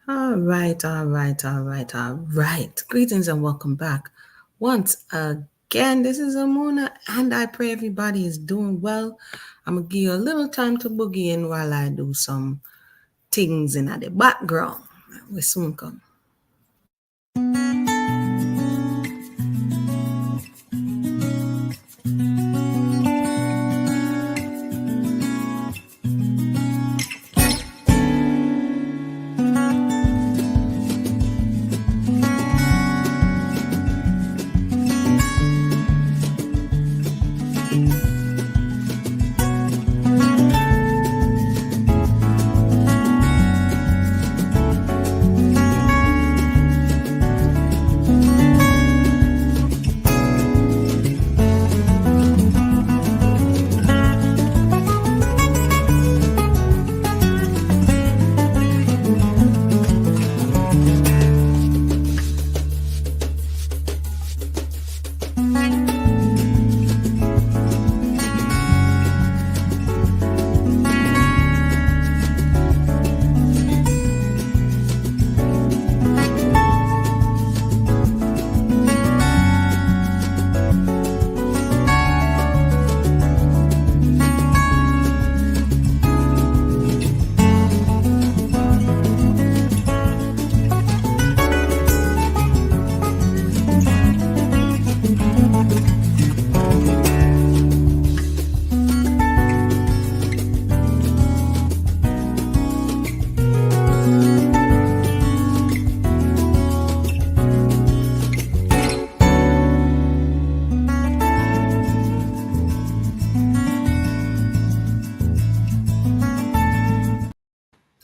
All right, all right, all right, all right. Greetings and welcome back. Once again, this is Amuna, and I pray everybody is doing well. I'm gonna give you a little time to boogie in while I do some things in the background. We soon come.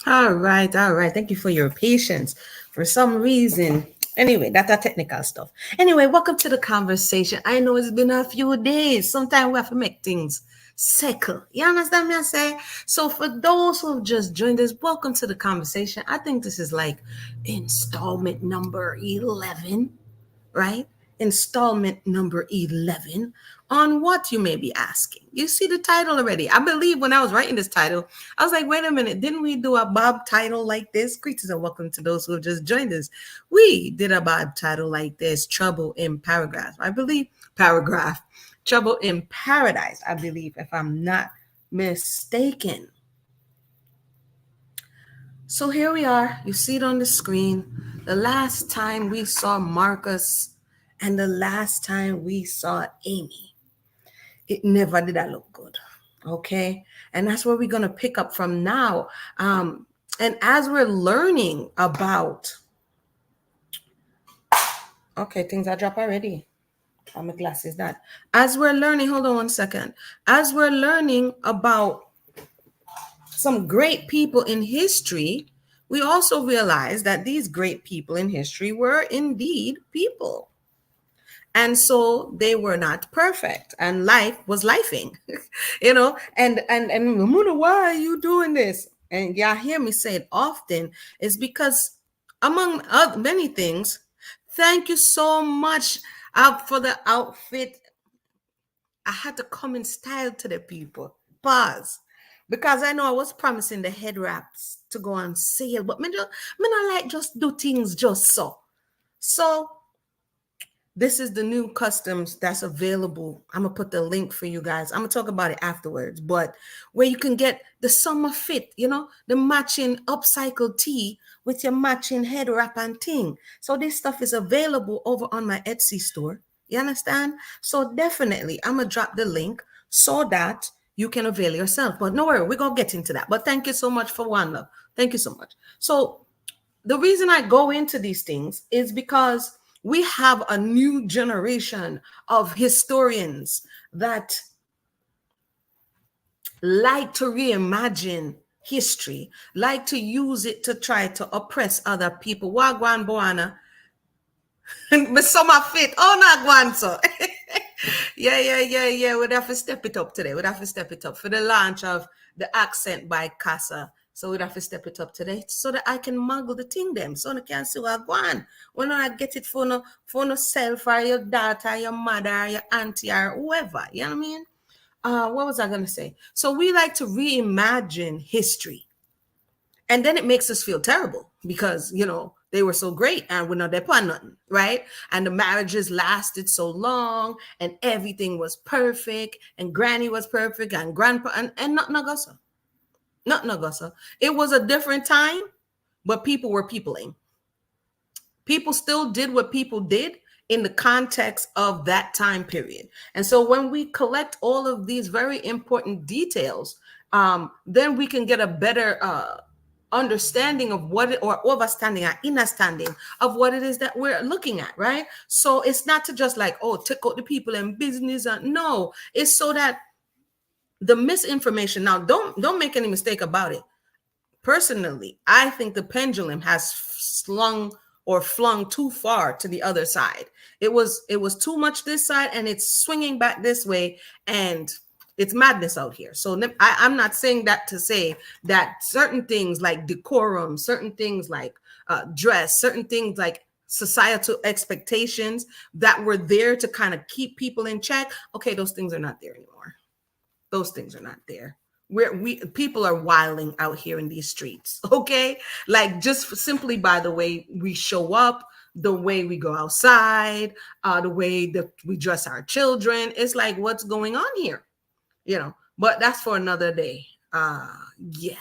All right, all right. Thank you for your patience. For some reason, anyway, that's a technical stuff. Anyway, welcome to the conversation. I know it's been a few days. Sometimes we have to make things settle. You understand me? I say. So for those who have just joined us, welcome to the conversation. I think this is like installment number 11, right? Installment number 11 on what you may be asking. You see the title already. I believe when I was writing this title, I was like, wait a minute, didn't we do a Bob title like this? Greetings and welcome to those who have just joined us. We did a Bob title like this, Trouble in Paragraph. I believe paragraph, Trouble in Paradise, I believe, if I'm not mistaken. So here we are. You see it on the screen. The last time we saw Marcus and the last time we saw Amy, it never did that look good. Okay. And that's where we're going to pick up from now. And as we're learning about, okay, things I drop already. My glasses that. As we're learning, hold on one second. As we're learning about some great people in history, we also realize that these great people in history were indeed people. And so they were not perfect, and life was lifing, and Muna, why are you doing this? And y'all hear me say it often, is because among other, many things, thank you so much for the outfit. I had to come in style to the people. Pause. Because I know I was promising the head wraps to go on sale, but me not like just do things just so. So this is the new customs that's available. I'm gonna put the link for you guys. I'm gonna talk about it afterwards, but where you can get the summer fit, the matching upcycled tee with your matching head wrap and thing. So this stuff is available over on my Etsy store. You understand? So definitely, I'm gonna drop the link so that you can avail yourself. But no worry, we're gonna get into that. But thank you so much for one love. Thank you so much. So the reason I go into these things is because we have a new generation of historians that like to reimagine history, like to use it to try to oppress other people. Wagwan Boana. But some are fit. Oh, not one, so. Yeah. We'd have to step it up today. We'd have to step it up for the launch of the accent by Casa. So we'd have to step it up today so that I can muggle the thing them. So I can see what I want. When I get it for no self or your daughter, your mother, your auntie, or whoever. You know what I mean? What was I gonna say? So we like to reimagine history. And then it makes us feel terrible because, they were so great and we're not there for nothing, right? And the marriages lasted so long and everything was perfect and granny was perfect and grandpa and not Nagasa. Not Nagasa. It was a different time, but people were peopling. People still did what people did in the context of that time period. And so when we collect all of these very important details, then we can get a better understanding of what it, or overstanding or understanding of what it is that we're looking at, right? So it's not to just like, oh, take out the people in business. No, it's so that the misinformation. Now, don't make any mistake about it. Personally, I think the pendulum has slung or flung too far to the other side. It was too much this side and it's swinging back this way, and it's madness out here. So I'm not saying that to say that certain things like decorum, certain things like dress, certain things like societal expectations that were there to kind of keep people in check, okay, those things are not there anymore. Those things are not there. We people are wilding out here in these streets, okay? Like just simply by the way we show up, the way we go outside, the way that we dress our children. It's like, what's going on here? But that's for another day. Yeah.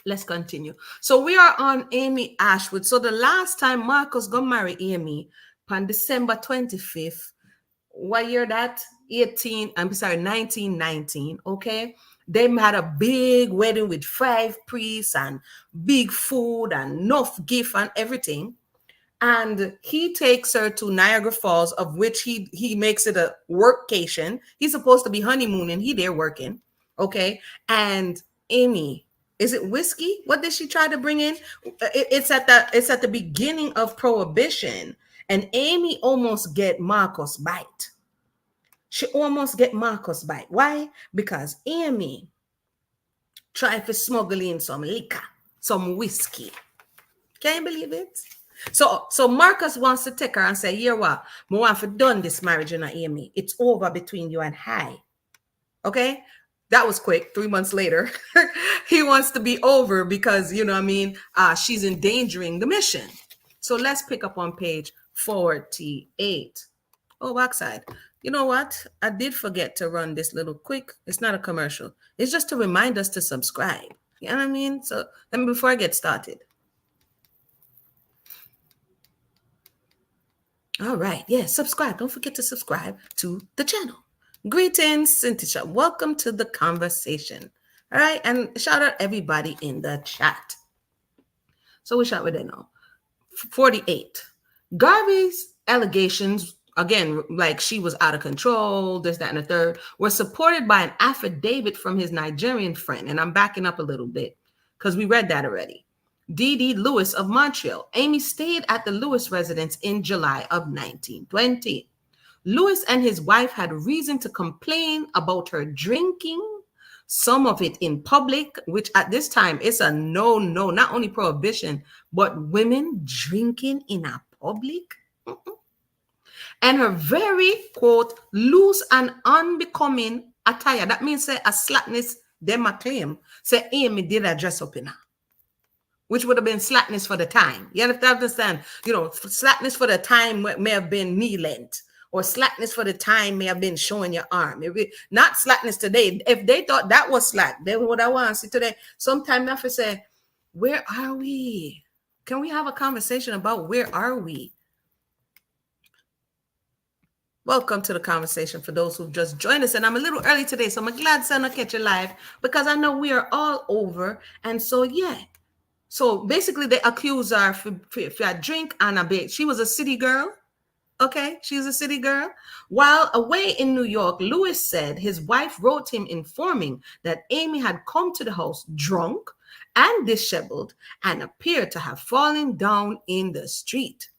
Let's continue. So we are on Amy Ashwood. So the last time Marcus got married Amy on December 25th, what year that? 1919, okay? They had a big wedding with 5 priests and big food and enough gift and everything. And he takes her to Niagara Falls, of which he makes it a workcation. He's supposed to be honeymooning. He there working, okay? And Amy, is it whiskey? What did she try to bring in? It's at the beginning of Prohibition, and Amy almost get Marcos bite. She almost get Marcos bite. Why? Because Amy tried to smuggle in some liquor, some whiskey. Can you believe it? So Marcus wants to take her and say, "Here what? I want to done this marriage, Amy. It's over between you and I." Okay? That was quick. 3 months later, he wants to be over because, she's endangering the mission. So let's pick up on page 48. Oh, backside. You know what? I did forget to run this little quick. It's not a commercial. It's just to remind us to subscribe. You know what I mean? So let me, before I get started. All right. Yeah, subscribe. Don't forget to subscribe to the channel. Greetings, Cynthia. Welcome to the conversation. All right. And shout out everybody in the chat. So we shot with it now. 48. Garvey's allegations, again, like she was out of control, this, that, and the third, were supported by an affidavit from his Nigerian friend. And I'm backing up a little bit because we read that already. D.D. Lewis of Montreal. Amy stayed at the Lewis residence in July of 1920. Lewis and his wife had reason to complain about her drinking, some of it in public, which at this time is a no, not only prohibition, but women drinking in a public. And her very, quote, loose and unbecoming attire. That means say a slackness, them a claim. Say Amy did a dress up in her, which would have been slackness for the time. You have to understand, slackness for the time may have been knee length, or slackness for the time may have been showing your arm. Not slackness today. If they thought that was slack, they would have wanted to see today. Sometimes I have to say, where are we? Can we have a conversation about where are we? Welcome to the conversation for those who've just joined us. And I'm a little early today, so I'm glad to catch you live because I know we are all over. And so, yeah. So basically, they accuse her for a drink and a bit. She was a city girl. Okay, she's a city girl. While away in New York, Lewis said his wife wrote him informing that Amy had come to the house drunk and disheveled and appeared to have fallen down in the street.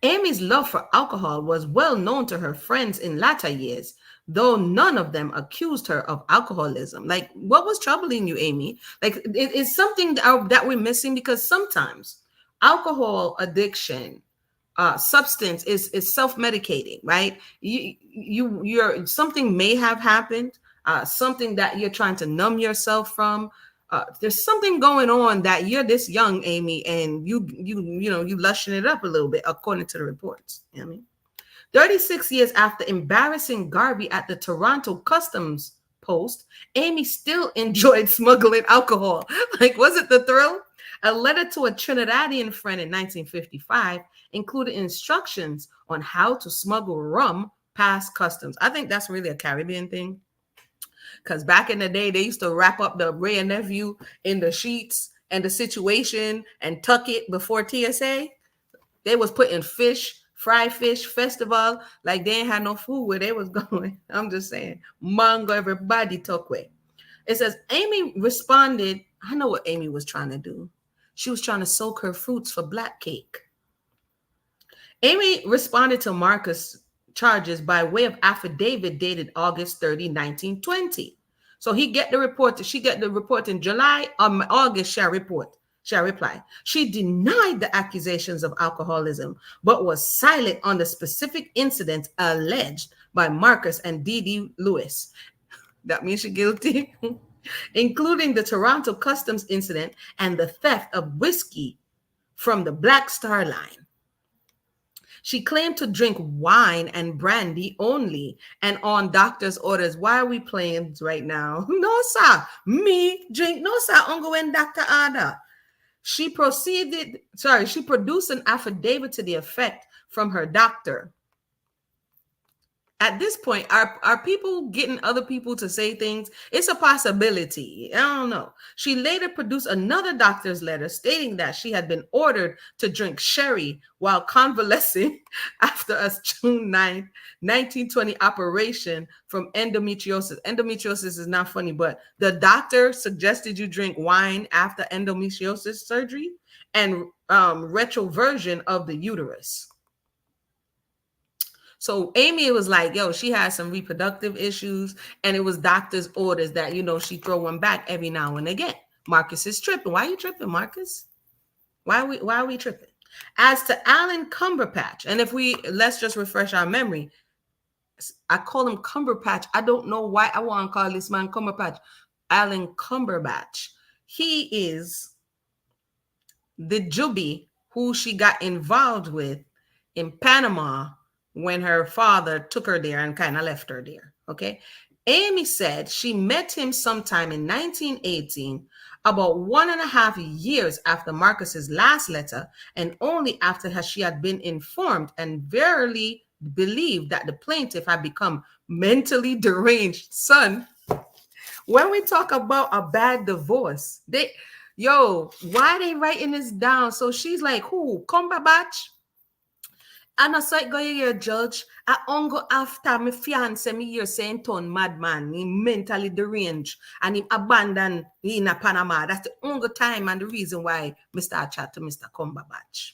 Amy's love for alcohol was well known to her friends in latter years, though none of them accused her of alcoholism. Like, what was troubling you, Amy? Like, it's something that we're missing, because sometimes alcohol addiction, substance is self-medicating, right? You're something may have happened. something that you're trying to numb yourself from. There's something going on that you're this young, Amy, and you lushing it up a little bit, according to the reports. You know what I mean? 36 years after embarrassing Garvey at the Toronto Customs post, Amy still enjoyed smuggling alcohol. Like, was it the thrill? A letter to a Trinidadian friend in 1955 included instructions on how to smuggle rum past customs. I think that's really a Caribbean thing. Because back in the day, they used to wrap up the Ray and nephew in the sheets and the situation and tuck it before TSA. They was putting fish, fried fish festival, like they ain't had no food where they was going. I'm just saying, mango everybody took away. It says Amy responded. I know what Amy was trying to do. She was trying to soak her fruits for black cake. Amy responded to Marcus' charges by way of affidavit dated August 30, 1920. So she get the report in July. August, she'll reply. She denied the accusations of alcoholism, but was silent on the specific incidents alleged by Marcus and D.D. Lewis. That means she's guilty, including the Toronto Customs incident and the theft of whiskey from the Black Star Line. She claimed to drink wine and brandy only and on doctor's orders. Why are we playing right now? No, sir. Me drink. No, sir. Ongo when doctor order. She produced an affidavit to the effect from her doctor. At this point, are people getting other people to say things? It's a possibility. I don't know. She later produced another doctor's letter stating that she had been ordered to drink sherry while convalescing after a June 9, 1920 operation from endometriosis. Endometriosis is not funny, but the doctor suggested you drink wine after endometriosis surgery and retroversion of the uterus. So Amy was like, yo, she had some reproductive issues, and it was doctor's orders that, she throw one back every now and again. Marcus is tripping. Why are you tripping, Marcus? Why are we tripping? As to Alan Cumberpatch, and let's just refresh our memory. I call him Cumberpatch. I don't know why I want to call this man Cumberpatch. Alan Cumberbatch. He is the Juby who she got involved with in Panama when her father took her there and kind of left her there. Okay. Amy said she met him sometime in 1918, about 1.5 years after Marcus's last letter, and only after she had been informed and verily believed that the plaintiff had become mentally deranged. Son, when we talk about a bad divorce, why are they writing this down? So she's like, who? Cumberbatch? And I saw it go here, judge. I ongo after my fiance, me here saying ton madman, he mentally deranged, and he abandoned in a Panama. That's the only time and the reason why Mr. chat to Mr. Cumberbatch.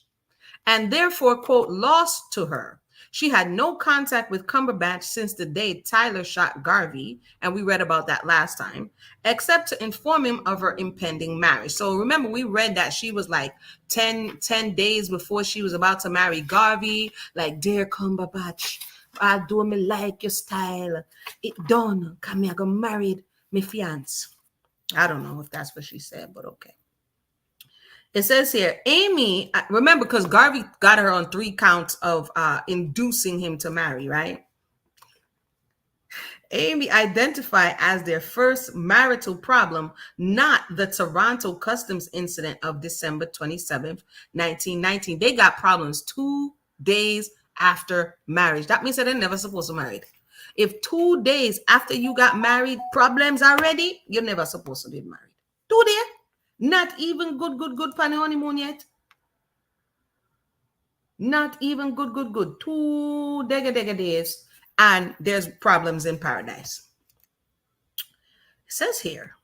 And therefore, quote, lost to her. She had no contact with Cumberbatch since the day Tyler shot Garvey, and we read about that last time, except to inform him of her impending marriage. So remember, we read that she was like 10 days before she was about to marry Garvey, like, dear Cumberbatch, I do me like your style. It done. Come here, I got married, my fiance. I don't know if that's what she said, but okay. It says here, Amy, remember, because Garvey got her on 3 counts of inducing him to marry, right? Amy identified as their first marital problem, not the Toronto Customs incident of December 27th, 1919. They got problems 2 days after marriage. That means that they're never supposed to marry. If 2 days after you got married, problems already, you're never supposed to be married. 2 days? Not even good pan honeymoon yet. Not even good. 2 days, and there's problems in paradise. It says here,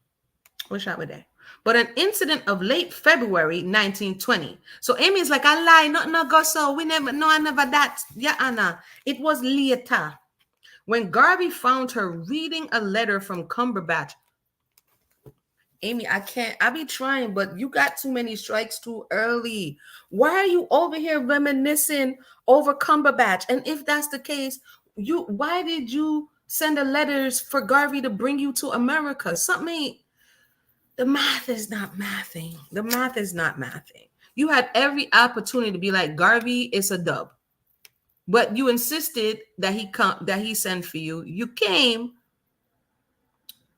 wish I were there. But an incident of late February 1920. So Amy's like, I lie, nothing go so. I never that. Yeah, Anna. It was later when Garvey found her reading a letter from Cumberbatch. Amy, I be trying, but you got too many strikes too early. Why are you over here reminiscing over Cumberbatch? And if that's the case, why did you send the letters for Garvey to bring you to America. Something, the math is not mathing. The math is not mathing. You had every opportunity to be like, Garvey, it's a dub. But you insisted that he sent for you. You came,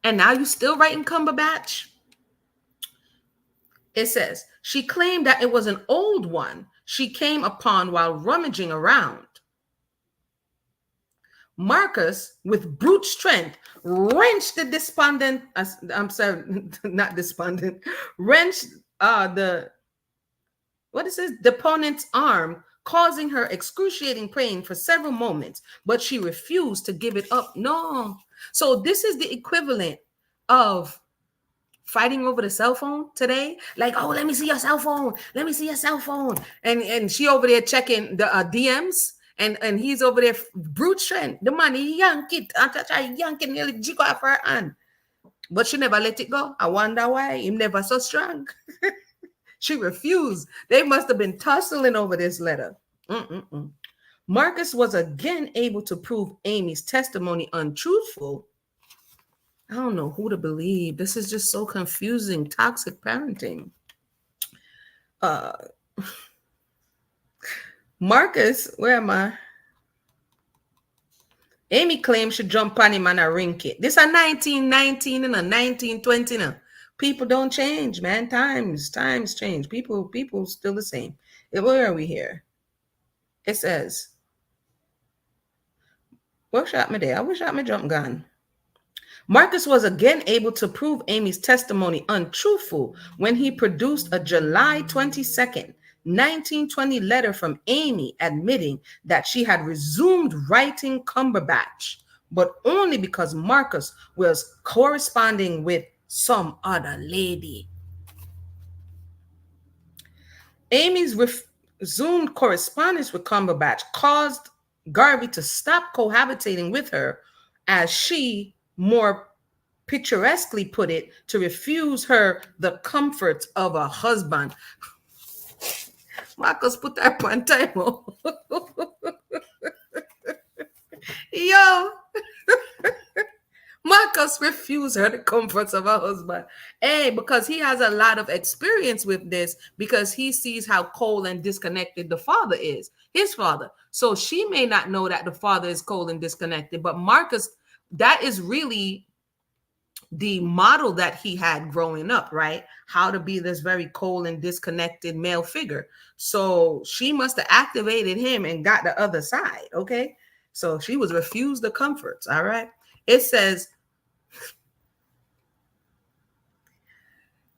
and now you still writing Cumberbatch. It says, she claimed that it was an old one she came upon while rummaging around. Marcus, with brute strength, wrenched the despondent, I'm sorry, not despondent, wrenched the opponent's arm, causing her excruciating pain for several moments, but she refused to give it up. No. So this is the equivalent of fighting over the cell phone today. Like, oh, let me see your cell phone. Let me see your cell phone. And she over there checking the DMs. And he's over there brute strength. The man, he yank it. I yank it nearly jig off her hand. But she never let it go. I wonder why. Him never so strong. She refused. They must have been tussling over this letter. Marcus was again able to prove Amy's testimony untruthful. I don't know who to believe. This is just so confusing. Toxic parenting. Marcus, where am I? Amy claims she jumped on him and a rink it. This a 1919 and a 1920 now. People don't change, man. Times change. People still the same. Where are we here? It says, what shot me there? I wish I had my jump gun. Marcus was again able to prove Amy's testimony untruthful when he produced a July 22nd, 1920 letter from Amy admitting that she had resumed writing Cumberbatch, but only because Marcus was corresponding with some other lady. Amy's resumed correspondence with Cumberbatch caused Garvey to stop cohabitating with her, as she more picturesquely put it, to refuse her the comforts of a husband. Marcus put that on time. Yo. Marcus refused her the comforts of her husband. Hey, because he has a lot of experience with this, because he sees how cold and disconnected the father is, his father. So she may not know that the father is cold and disconnected, but Marcus, that is really the model that he had growing up, right? How to be this very cold and disconnected male figure. So she must have activated him and got the other side, okay? So she was refused the comforts, all right? It says,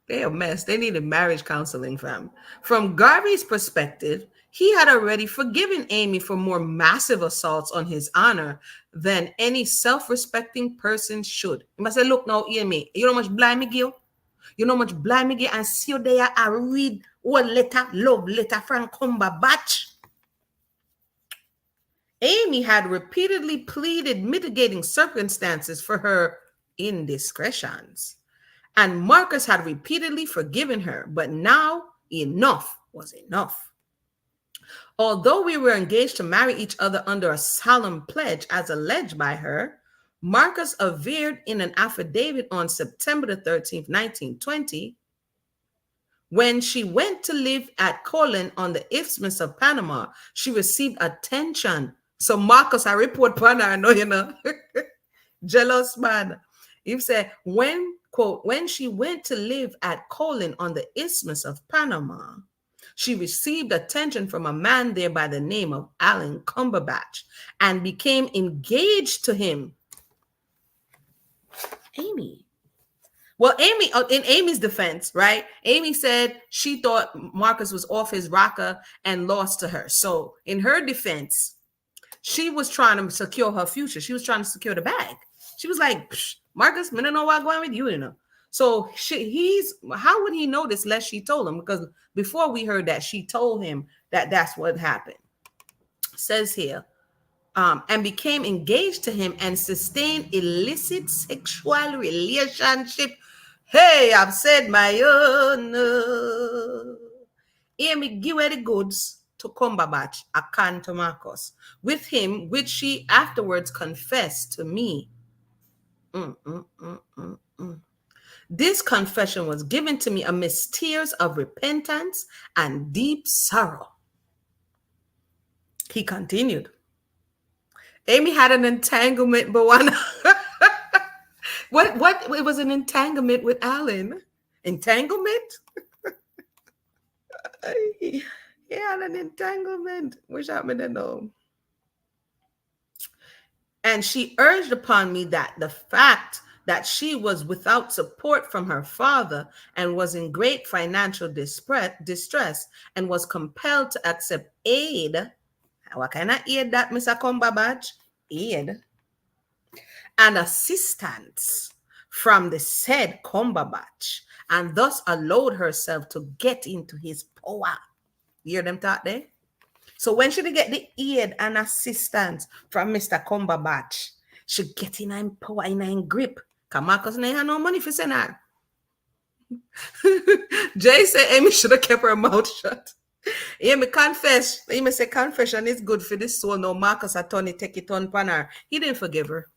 they're a mess. They needed marriage counseling, fam. From Garvey's perspective, he had already forgiven Amy for more massive assaults on his honor than any self-respecting person should. He must say, look now, hear me. You know how much blind me give? You know how much blind me give? And see you there, I read one letter, love letter from Cumberbatch. Amy had repeatedly pleaded mitigating circumstances for her indiscretions, and Marcus had repeatedly forgiven her, but now enough was enough. Although we were engaged to marry each other under a solemn pledge as alleged by her, Marcus averred in an affidavit on September the 13th, 1920, when she went to live at Colon on the Isthmus of Panama, she received attention. So Marcus, I report Pana, I know you know. Jealous man. You say, when, quote, when she went to live at Colon on the Isthmus of Panama, she received attention from a man there by the name of Alan Cumberbatch and became engaged to him. Amy. Well, Amy, in Amy's defense, right? Amy said she thought Marcus was off his rocker and lost to her. So in her defense, she was trying to secure her future. She was trying to secure the bag. She was like, Marcus, I don't know what's going with you, you know. So how would he know this unless she told him? Because before we heard that, she told him that that's what happened. It says here, and became engaged to him and sustained illicit sexual relationship. Hey, I've said my own. Hear me, give her the goods. to Cumberbatch a can to Marcus, with him, which she afterwards confessed to me. Mm, mm, mm, mm, mm. This confession was given to me amidst tears of repentance and deep sorrow. He continued. Amy had an entanglement, but one. What? It was an entanglement with Alan. Entanglement? He had an entanglement. Wish I didn't know. And she urged upon me that the fact that she was without support from her father and was in great financial distress and was compelled to accept aid. What kind of aid that, Mr. Cumberbatch? Aid and assistance from the said Cumberbatch, and thus allowed herself to get into his power. You hear them talk there? So when she get the aid and assistance from Mr. Cumberbatch, she get in power, in grip. Because Marcus ain't have no money for send her. Jay said Amy should have kept her mouth shut. Amy confess. Amy say confession is good for this soul. No, Marcus attorney take it on pan her. He didn't forgive her.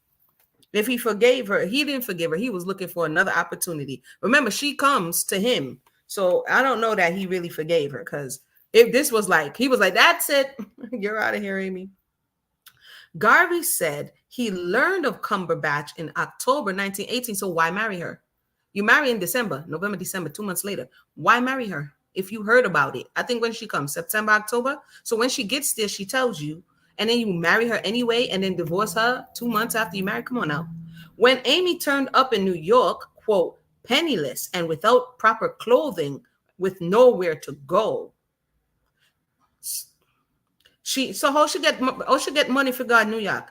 If he forgave her, he didn't forgive her. He was looking for another opportunity. Remember, she comes to him. So I don't know that he really forgave her, because if this was like, he was like, that's it. You're out of here, Amy. Garvey said he learned of Cumberbatch in October 1918. So why marry her? You marry in December, November, December, 2 months later. Why marry her if you heard about it? I think when she comes, September, October. So when she gets there, she tells you, and then you marry her anyway and then divorce her 2 months after you marry. Come on now. When Amy turned up in New York, quote, penniless and without proper clothing, with nowhere to go, how she get money for God, New York?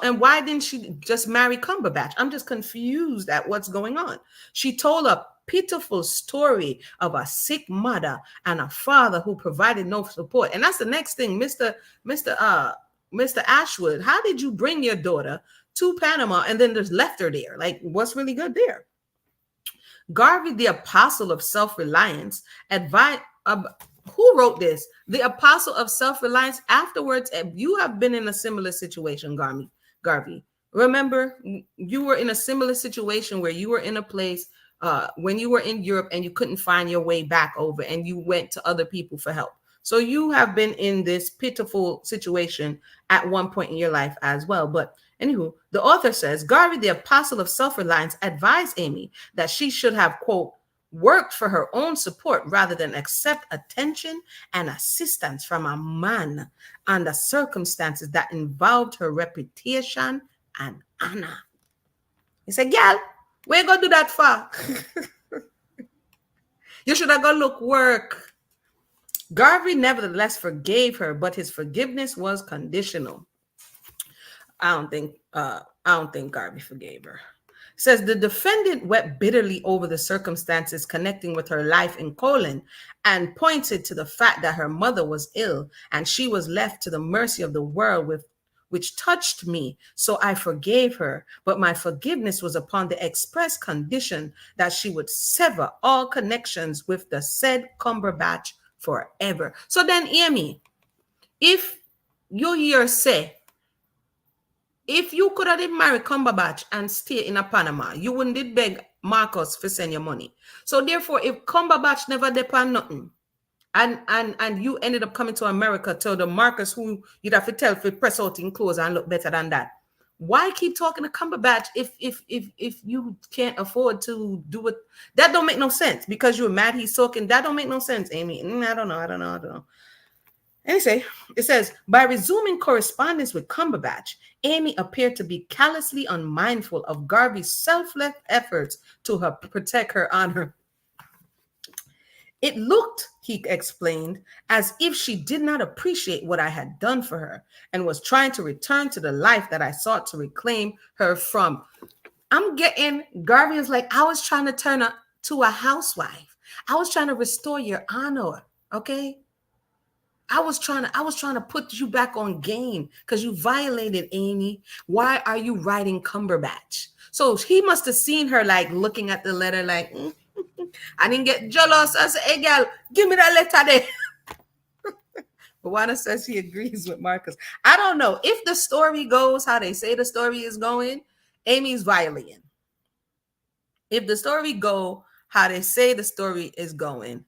And why didn't she just marry Cumberbatch? I'm just confused at what's going on. She told a pitiful story of a sick mother and a father who provided no support. And that's the next thing, Mr. Ashwood. How did you bring your daughter to Panama and then just left her there? Like, what's really good there? Garvey, the apostle of self-reliance, advised. Who wrote this? The apostle of self-reliance. Afterwards, you have been in a similar situation, Garvey. Remember, you were in a similar situation where you were in a place when you were in Europe and you couldn't find your way back over, and you went to other people for help. So you have been in this pitiful situation at one point in your life as well. But anywho, the author says, Garvey, the apostle of self-reliance, advised Amy that she should have, quote, worked for her own support rather than accept attention and assistance from a man under circumstances that involved her reputation and honor. He said, "Girl, where you gonna do that for? You should have gone look work." Garvey nevertheless forgave her, but his forgiveness was conditional. I don't think Garvey forgave her. Says the defendant wept bitterly over the circumstances connecting with her life in Colon and pointed to the fact that her mother was ill and she was left to the mercy of the world, which touched me. So I forgave her, but my forgiveness was upon the express condition that she would sever all connections with the said Cumberbatch forever. So then, Amy, if you hear say, if you could have married Cumberbatch and stay in a Panama, you wouldn't did beg Marcus for send your money. So therefore, if Cumberbatch never depend nothing, and you ended up coming to America to the Marcus who you'd have to tell for press out in clothes and look better than that, why keep talking to Cumberbatch if you can't afford to do it? That don't make no sense, because you're mad he's talking. That don't make no sense, Amy. I don't know. Anyway, it says, by resuming correspondence with Cumberbatch, Amy appeared to be callously unmindful of Garvey's selfless efforts to protect her honor. It looked, he explained, as if she did not appreciate what I had done for her and was trying to return to the life that I sought to reclaim her from. Garvey is like, I was trying to turn her to a housewife. I was trying to restore your honor, okay? I was trying to put you back on game because you violated Amy. Why are you writing Cumberbatch? So he must have seen her like looking at the letter like, I didn't get jealous. I said, hey girl, give me that letter there. Juana says she agrees with Marcus. I don't know. If the story goes how they say the story is going, Amy's violating. If the story go how they say the story is going,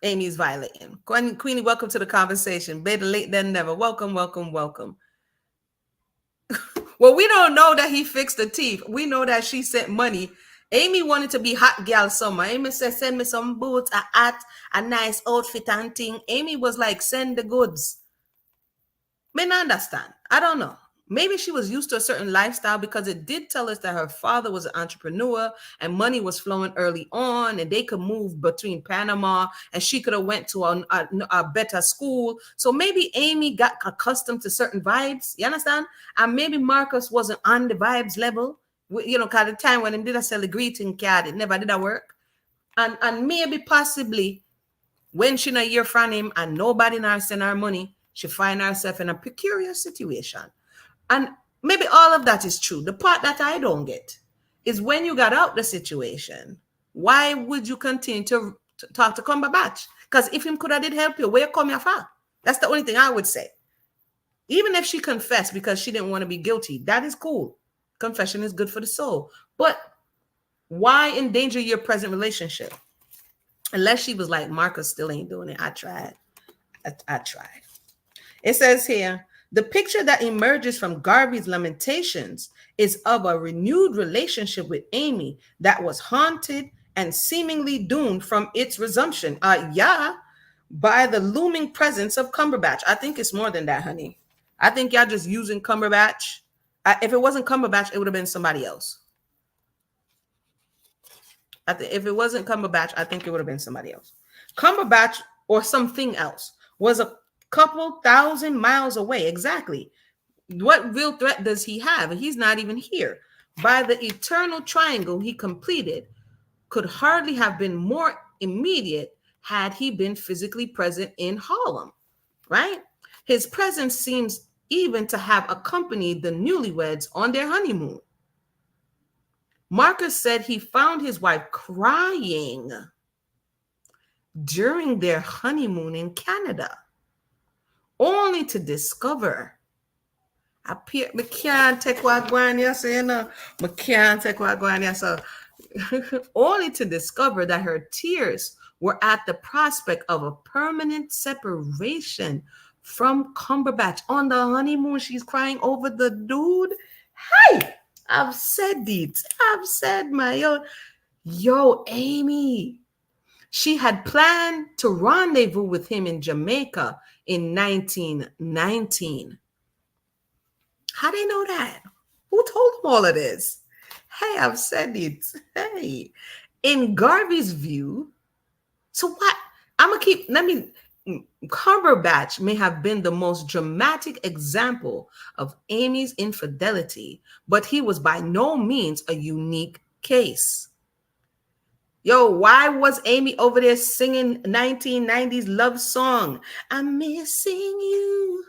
Amy's violating. Queenie, welcome to the conversation. Better late than never. Welcome, welcome, welcome. Well, we don't know that he fixed the teeth. We know that she sent money. Amy wanted to be hot gal summer. Amy said, send me some boots, a hat, a nice outfit and thing. Amy was like, send the goods. May not understand. I don't know. Maybe she was used to a certain lifestyle because it did tell us that her father was an entrepreneur and money was flowing early on and they could move between Panama and she could have went to a better school. So maybe Amy got accustomed to certain vibes. You understand? And maybe Marcus wasn't on the vibes level. You know, at the time when he did sell a greeting card, it never did that work. And maybe possibly when she not hear from him and nobody now send her money, she find herself in a precarious situation. And maybe all of that is true. The part that I don't get is when you got out the situation, why would you continue to talk to Cumberbatch? Because if him could have did help you, where come you from? That's the only thing I would say. Even if she confessed because she didn't want to be guilty, that is cool. Confession is good for the soul. But why endanger your present relationship? Unless she was like, Marcus still ain't doing it. I tried. I tried. It says here, the picture that emerges from Garvey's lamentations is of a renewed relationship with Amy that was haunted and seemingly doomed from its resumption. By the looming presence of Cumberbatch. I think it's more than that, honey. I think y'all just using Cumberbatch. If it wasn't Cumberbatch, it would have been somebody else. If it wasn't Cumberbatch, I think it would have been somebody else. Cumberbatch or something else was a couple thousand miles away. Exactly. What real threat does he have? He's not even here. By the eternal triangle he completed could hardly have been more immediate had he been physically present in Harlem, right? His presence seems even to have accompanied the newlyweds on their honeymoon. Marcus said he found his wife crying during their honeymoon in Canada, only to discover I can't take what going only to discover that her tears were at the prospect of a permanent separation from Cumberbatch. On the honeymoon, she's crying over the dude. Hey, I've said it. I've said my own. Yo, Amy. She had planned to rendezvous with him in Jamaica in 1919. How do they know that? Who told them all of this? Hey, I've said it. Hey. In Garvey's view, so what? Cumberbatch may have been the most dramatic example of Amy's infidelity, but he was by no means a unique case. Yo, why was Amy over there singing 1990s love song? I'm missing you.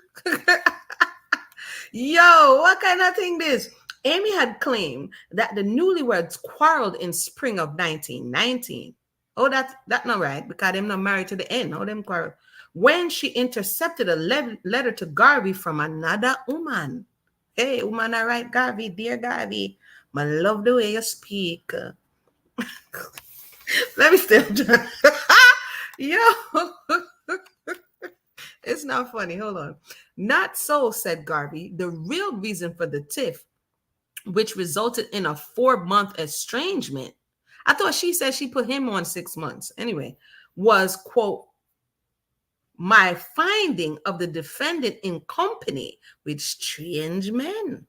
Yo, what kind of thing this? Amy had claimed that the newlyweds quarreled in spring of 1919. Oh, that's not right, because them not married to the end. Oh, them quarrel. When she intercepted a letter to Garvey from another woman. Hey, woman, all right, Garvey, dear Garvey, I love the way you speak. Let me stay. Yo, it's not funny. Hold on. Not so, said Garvey. The real reason for the tiff, which resulted in a 4-month estrangement, I thought she said she put him on 6 months. Anyway, was, quote, my finding of the defendant in company with strange men,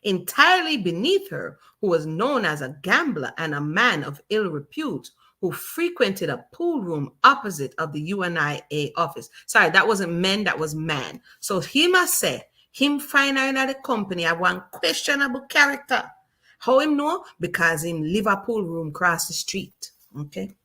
entirely beneath her, who was known as a gambler and a man of ill repute, who frequented a pool room opposite of the UNIA office. Sorry, that wasn't men, that was man. So he must say, him find her in the company have one questionable character. How him know? Because him live a pool room across the street. Okay.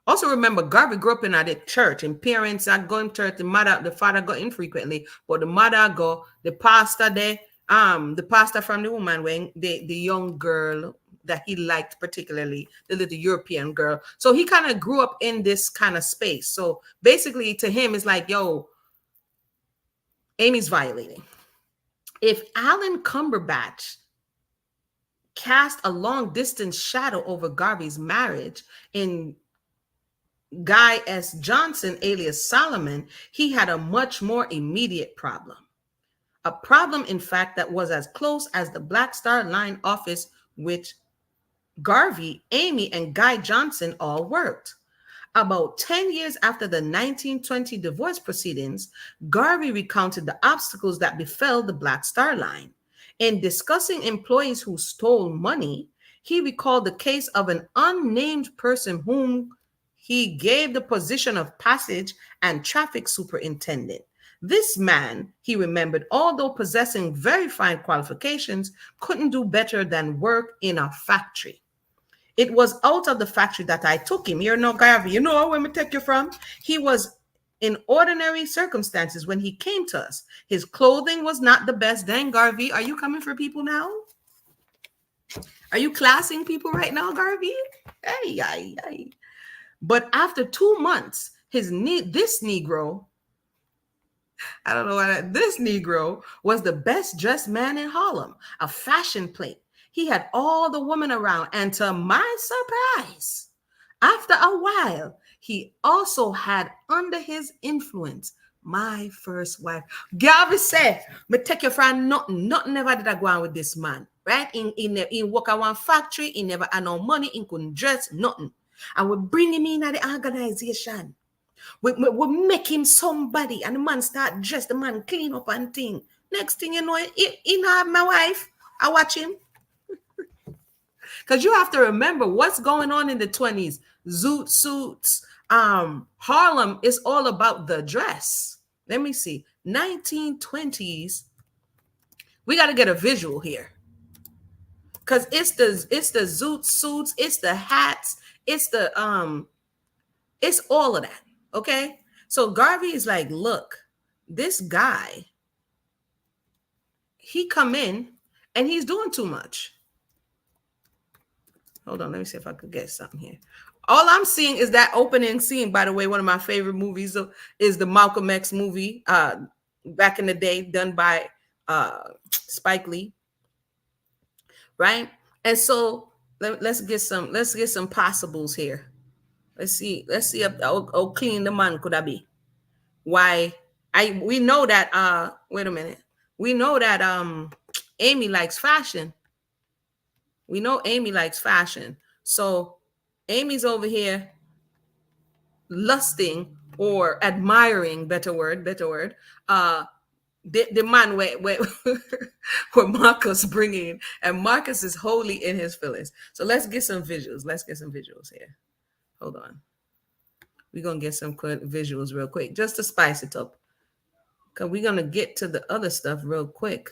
Also remember, Garvey grew up in a church, and parents are going to church. The father go infrequently, but the mother go. The pastor there, the pastor from the woman when the young girl, that he liked, particularly the little European girl. So he kind of grew up in this kind of space. So basically to him, it's like, yo, Amy's violating. If Alan Cumberbatch cast a long distance shadow over Garvey's marriage in Guy S. Johnson, alias Solomon, he had a much more immediate problem. A problem, in fact, that was as close as the Black Star Line office, which Garvey, Amy, and Guy Johnson all worked. About 10 years after the 1920 divorce proceedings, Garvey recounted the obstacles that befell the Black Star Line. In discussing employees who stole money, he recalled the case of an unnamed person whom he gave the position of passage and traffic superintendent. This man, he remembered, although possessing very fine qualifications, couldn't do better than work in a factory. It was out of the factory that I took him. You're no Garvey. You know where me take you from? He was in ordinary circumstances when he came to us. His clothing was not the best. Then, Garvey, are you coming for people now? Are you classing people right now, Garvey? Hey, hey, hey. But after 2 months, this Negro, I don't know why, this Negro was the best dressed man in Harlem, a fashion plate. He had all the women around, and to my surprise, after a while, he also had under his influence my first wife. Garvey said, "Me take you from nothing. Nothing never did I go on with this man, right? He work at one factory. He never had no money. He couldn't dress nothing. And we bring him in at the organization. We make him somebody, and the man start dress. The man clean up and thing. Next thing you know, he not have my wife. I watch him." Because you have to remember what's going on in the 20s. Zoot suits. Harlem is all about the dress. Let me see. 1920s. We got to get a visual here. Because it's the zoot suits, it's the hats, it's all of that. Okay. So Garvey is like, look, this guy, he come in and he's doing too much. Hold on, let me see if I could get something here. All I'm seeing is that opening scene. By the way, one of my favorite movies is the Malcolm X movie, back in the day, done by Spike Lee, right? And so let's get some possibles here. Let's see how clean the man could I be. Why? We know that. Wait a minute. We know that Amy likes fashion. We know Amy likes fashion. So Amy's over here lusting or admiring, better word, the man where Marcus bringing, and Marcus is wholly in his feelings. So let's get some visuals here. Hold on. We're going to get some visuals real quick, just to spice it up. Because we're going to get to the other stuff real quick.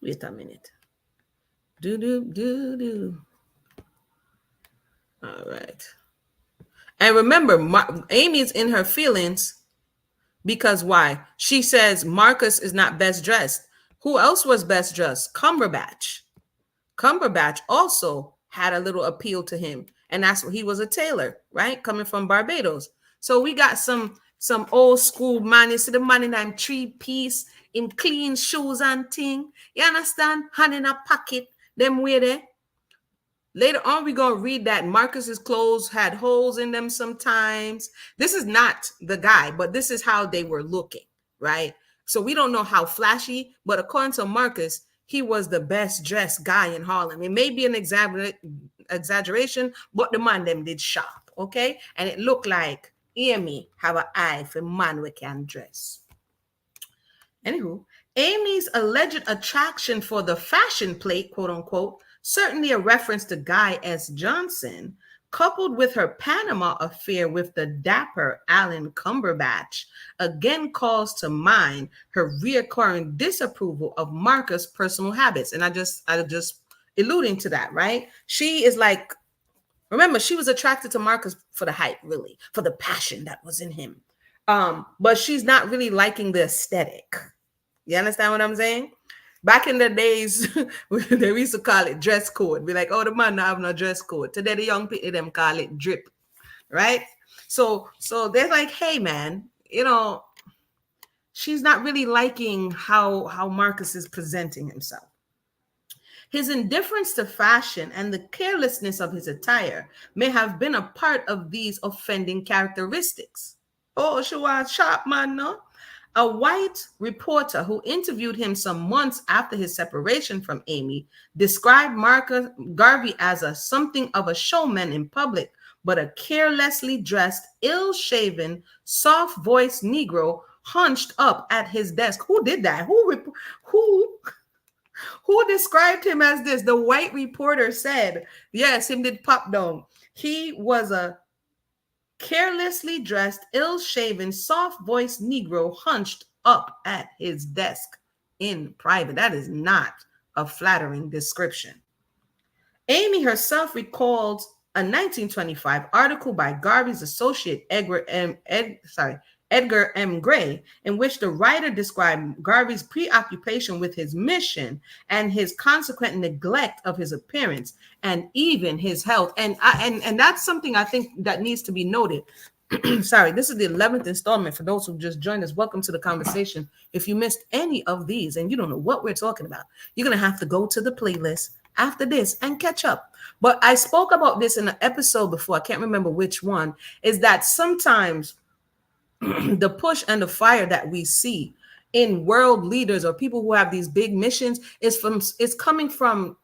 Wait a minute. Do. All right. And remember, Amy's in her feelings because why? She says Marcus is not best dressed. Who else was best dressed? Cumberbatch. Cumberbatch also had a little appeal to him. And that's what he was, a tailor, right? Coming from Barbados. So we got some old school man. You see the man in them 3-piece in clean shoes and thing. You understand? Hand in a pocket. Them way there. Later on, we're going to read that Marcus's clothes had holes in them sometimes. This is not the guy, but this is how they were looking, right? So we don't know how flashy, but according to Marcus, he was the best dressed guy in Harlem. It may be an exaggeration, but the man them did shop, okay? And it looked like Amy have an eye for man we can dress. Anywho, Amy's alleged attraction for the fashion plate, quote unquote, certainly a reference to Guy S. Johnson, coupled with her Panama affair with the dapper Alan Cumberbatch, again calls to mind her reoccurring disapproval of Marcus' personal habits. And I just alluding to that, right? She is like, remember, she was attracted to Marcus for the hype, really, for the passion that was in him. But she's not really liking the aesthetic. You understand what I'm saying? Back in the days, they used to call it dress code. Be like, oh, the man not have no dress code. Today, the young people them call it drip, right? So they're like, hey, man, she's not really liking how Marcus is presenting himself. His indifference to fashion and the carelessness of his attire may have been a part of these offending characteristics. Oh, she was sharp, man, no? A white reporter who interviewed him some months after his separation from Amy described Marcus Garvey as a something of a showman in public, but a carelessly dressed, ill-shaven, soft-voiced Negro hunched up at his desk. Who did that? Who described him as this? The white reporter said, yes, him did pop down. He was a carelessly dressed, ill-shaven, soft-voiced Negro hunched up at his desk in private. That is not a flattering description. Amy herself recalled a 1925 article by Garvey's associate Edgar M. Gray, in which the writer described Garvey's preoccupation with his mission and his consequent neglect of his appearance and even his health. And that's something I think that needs to be noted. Sorry, this is the 11th installment. For those who just joined us, welcome to the conversation. If you missed any of these and you don't know what we're talking about, you're going to have to go to the playlist after this and catch up. But I spoke about this in an episode before. I can't remember which one. Is that sometimes the push and the fire that we see in world leaders or people who have these big missions is coming from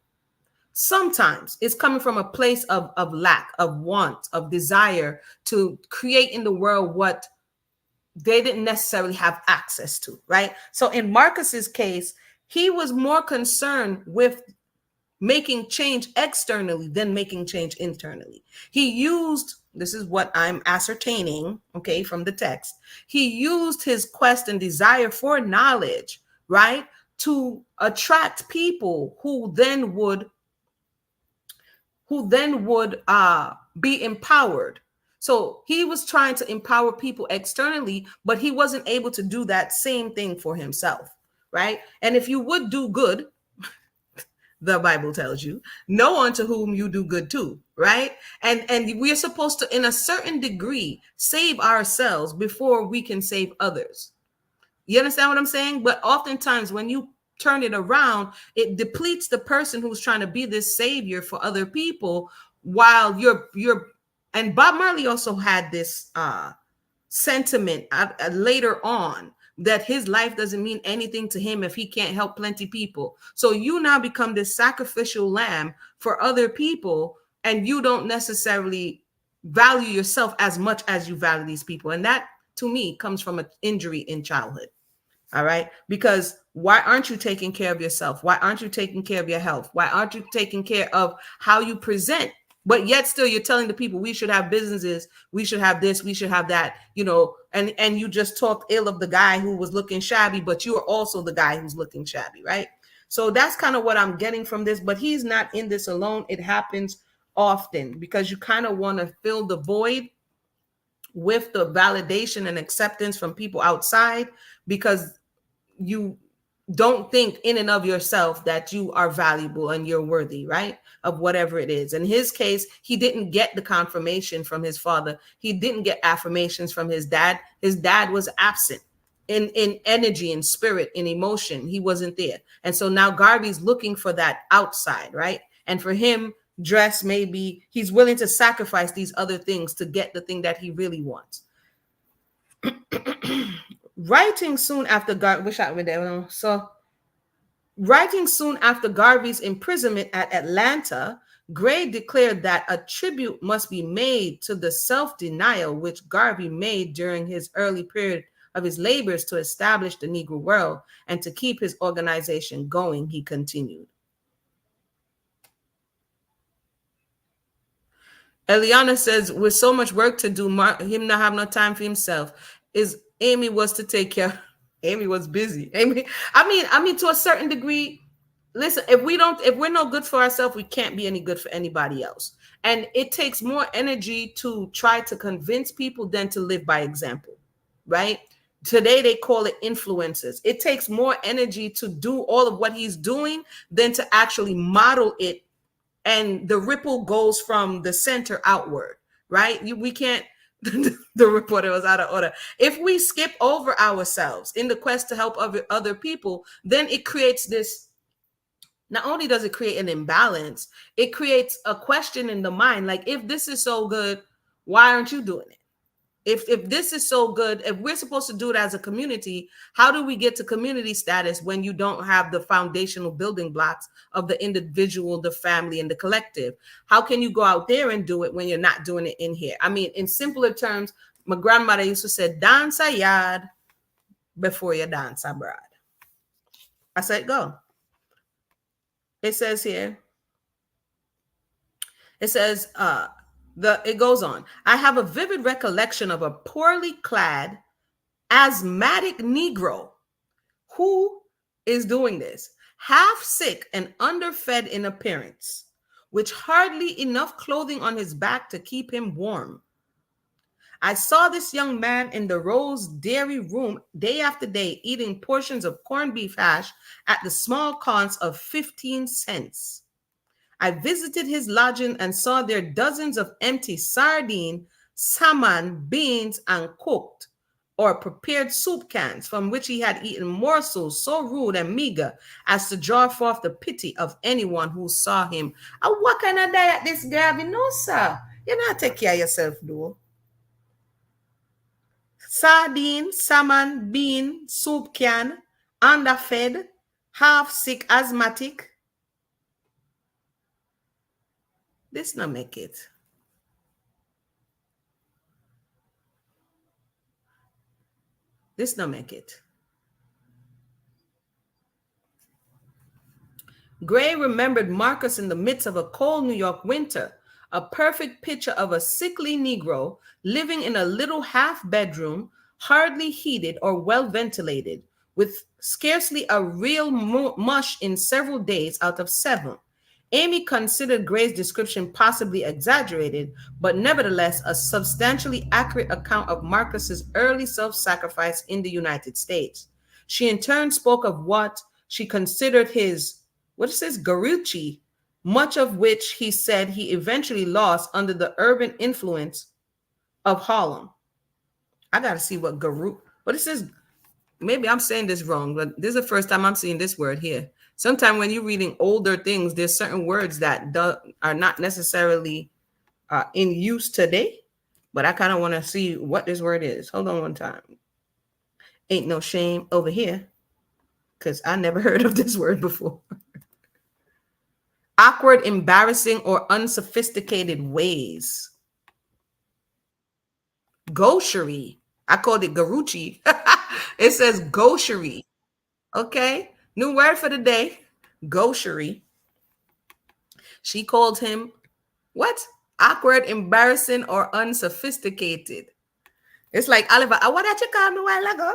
a place of lack, of want, of desire to create in the world what they didn't necessarily have access to, right? So in Marcus's case, he was more concerned with making change externally than making change internally. He used, this is what I'm ascertaining, okay, from the text. He used his quest and desire for knowledge, right, to attract people who then would be empowered. So he was trying to empower people externally, but he wasn't able to do that same thing for himself, right? And if you would do good, the Bible tells you, know unto whom you do good to, right? And we're supposed to, in a certain degree, save ourselves before we can save others. You understand what I'm saying? But oftentimes when you turn it around, it depletes the person who's trying to be this savior for other people, while you're and Bob Marley also had this sentiment later on, that his life doesn't mean anything to him if he can't help plenty people. So you now become this sacrificial lamb for other people, and you don't necessarily value yourself as much as you value these people. And that, to me, comes from an injury in childhood. All right. Because why aren't you taking care of yourself? Why aren't you taking care of your health? Why aren't you taking care of how you present? But yet still you're telling the people we should have businesses, we should have this, we should have that, and you just talked ill of the guy who was looking shabby, but you are also the guy who's looking shabby, right? So that's kind of what I'm getting from this, but he's not in this alone. It happens often because you kind of want to fill the void with the validation and acceptance from people outside, because you don't think in and of yourself that you are valuable and you're worthy, right, of whatever it is. In his case, he didn't get the confirmation from his father. He didn't get affirmations from his dad. His dad was absent in energy, in spirit, in emotion. He wasn't there. And so now Garvey's looking for that outside, right? And for him, dress, maybe he's willing to sacrifice these other things to get the thing that he really wants. Writing soon after Garvey's imprisonment at Atlanta, Gray declared that a tribute must be made to the self-denial which Garvey made during his early period of his labors to establish the Negro world and to keep his organization going, he continued. Eliana says, with so much work to do, him not have no time for himself. Amy was to take care. Amy was busy. I mean, to a certain degree, listen, if we're no good for ourselves, we can't be any good for anybody else. And it takes more energy to try to convince people than to live by example, right? Today they call it influencers. It takes more energy to do all of what he's doing than to actually model it, and the ripple goes from the center outward, right? We can't. The reporter was out of order. If we skip over ourselves in the quest to help other people, then it creates this. Not only does it create an imbalance, it creates a question in the mind, like, if this is so good, why aren't you doing it? If this is so good, if we're supposed to do it as a community, how do we get to community status when you don't have the foundational building blocks of the individual, the family, and the collective? How can you go out there and do it when you're not doing it in here? I mean, in simpler terms, my grandmother used to say, dance a yard before you dance abroad. I said, go. It says here, it says, it goes on. I have a vivid recollection of a poorly clad, asthmatic Negro. Who is doing this? Half sick and underfed in appearance, with hardly enough clothing on his back to keep him warm. I saw this young man in the Rose Dairy Room day after day, eating portions of corned beef hash at the small cost of 15 cents. I visited his lodging and saw there dozens of empty sardine, salmon, beans, and cooked or prepared soup cans from which he had eaten morsels so rude and meager as to draw forth the pity of anyone who saw him. What kind of diet this Garvey? No, sir. You not take care of yourself, though. Sardine, salmon, bean, soup can, underfed, half sick, asthmatic. This not make it. This not make it. Gray remembered Marcus in the midst of a cold New York winter, a perfect picture of a sickly Negro living in a little half bedroom, hardly heated or well ventilated, with scarcely a real mush in several days out of 7. Amy considered Gray's description possibly exaggerated, but nevertheless a substantially accurate account of Marcus's early self-sacrifice in the United States. She in turn spoke of what she considered his, what is this, Garucci, much of which he said he eventually lost under the urban influence of Harlem. I got to see what what is this? Maybe I'm saying this wrong, but this is the first time I'm seeing this word here. Sometimes when you're reading older things, there's certain words that are not necessarily in use today, but I kind of want to see what this word is. Hold on one time. Ain't no shame over here, because I never heard of this word before. Awkward, embarrassing, or unsophisticated ways. Gaucherie. I called it Garucci. It says gaucherie. Okay. New word for the day. Gaucherie. She called him what? Awkward, embarrassing, or unsophisticated. It's like, Oliver, what did you call me a while ago?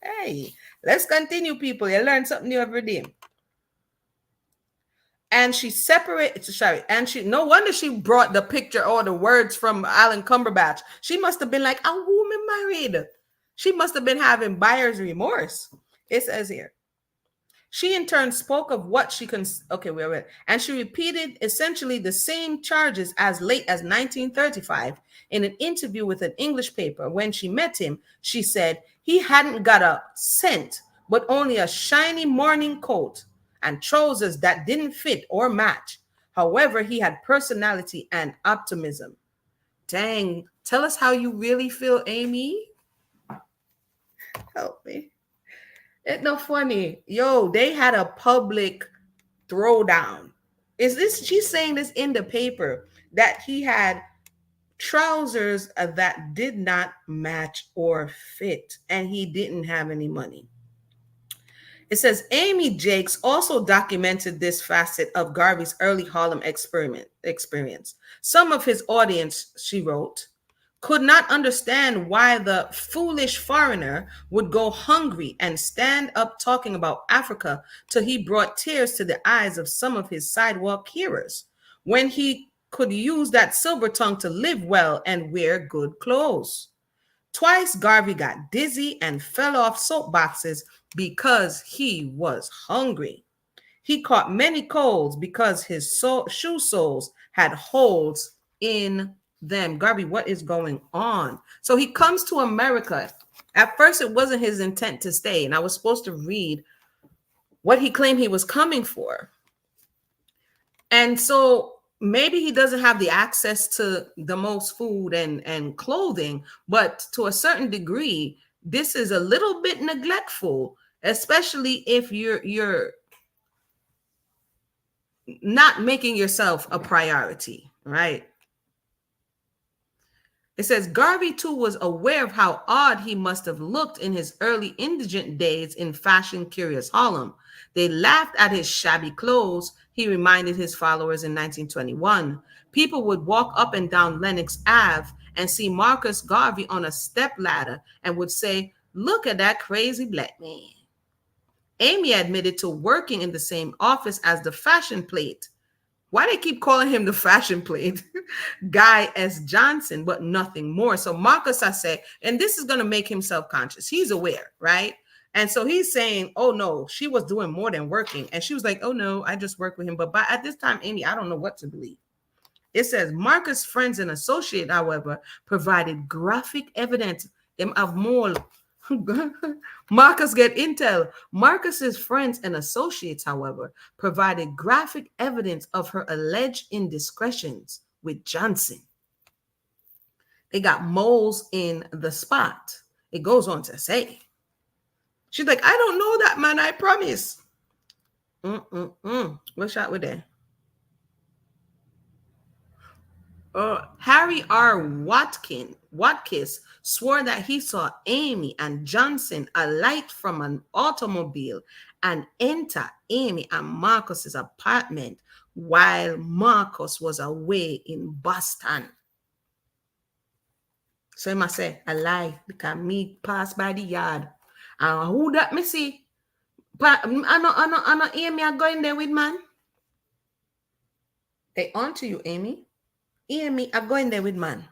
Hey, let's continue, people. You learn something new every day. And she no wonder she brought the picture or the words from Alan Cumberbatch. She must have been like, a woman married. She must have been having buyer's remorse. It says here. She in turn spoke of what she and she repeated essentially the same charges as late as 1935 in an interview with an English paper. When she met him, she said he hadn't got a cent, but only a shiny morning coat and trousers that didn't fit or match. However, he had personality and optimism. Dang, tell us how you really feel, Amy. Help me. It's not funny. Yo, they had a public throwdown. She's saying this in the paper, that he had trousers that did not match or fit, and he didn't have any money. It says Amy Jakes also documented this facet of Garvey's early Harlem experience. Some of his audience, she wrote, could not understand why the foolish foreigner would go hungry and stand up talking about Africa till he brought tears to the eyes of some of his sidewalk hearers, when he could use that silver tongue to live well and wear good clothes. Twice, Garvey got dizzy and fell off soapboxes because he was hungry. He caught many colds because his shoe soles had holes in them. Garvey, what is going on? So he comes to America. At first, it wasn't his intent to stay, and I was supposed to read what he claimed he was coming for. And so maybe he doesn't have the access to the most food and clothing, but to a certain degree, this is a little bit neglectful, especially if you're not making yourself a priority, right? It says Garvey too was aware of how odd he must have looked in his early indigent days in fashion curious Harlem. They laughed at his shabby clothes, he reminded his followers in 1921. People would walk up and down Lenox Ave and see Marcus Garvey on a step ladder and would say, "Look at that crazy black man." Amy admitted to working in the same office as the fashion plate. Why they keep calling him the fashion plate? Guy S. Johnson, but nothing more. So Marcus, I say, and this is going to make him self-conscious. He's aware, right? And so he's saying, oh no, she was doing more than working. And she was like, oh no, I just work with him. But at this time, Amy, I don't know what to believe. It says Marcus' friends and associate, however, provided graphic evidence of more. Marcus get intel. Marcus's friends and associates, however, provided graphic evidence of her alleged indiscretions with Johnson. They got moles in the spot. It goes on to say, she's like, I don't know that man, I promise. What shot with that? Harry R. Watkins swore that he saw Amy and Johnson alight from an automobile and enter Amy and Marcus's apartment while Marcus was away in Boston. So he must say, a lie, because me pass by the yard. And who that me see? But I know Amy are going there with man. They on to you, Amy. Amy are going there with man.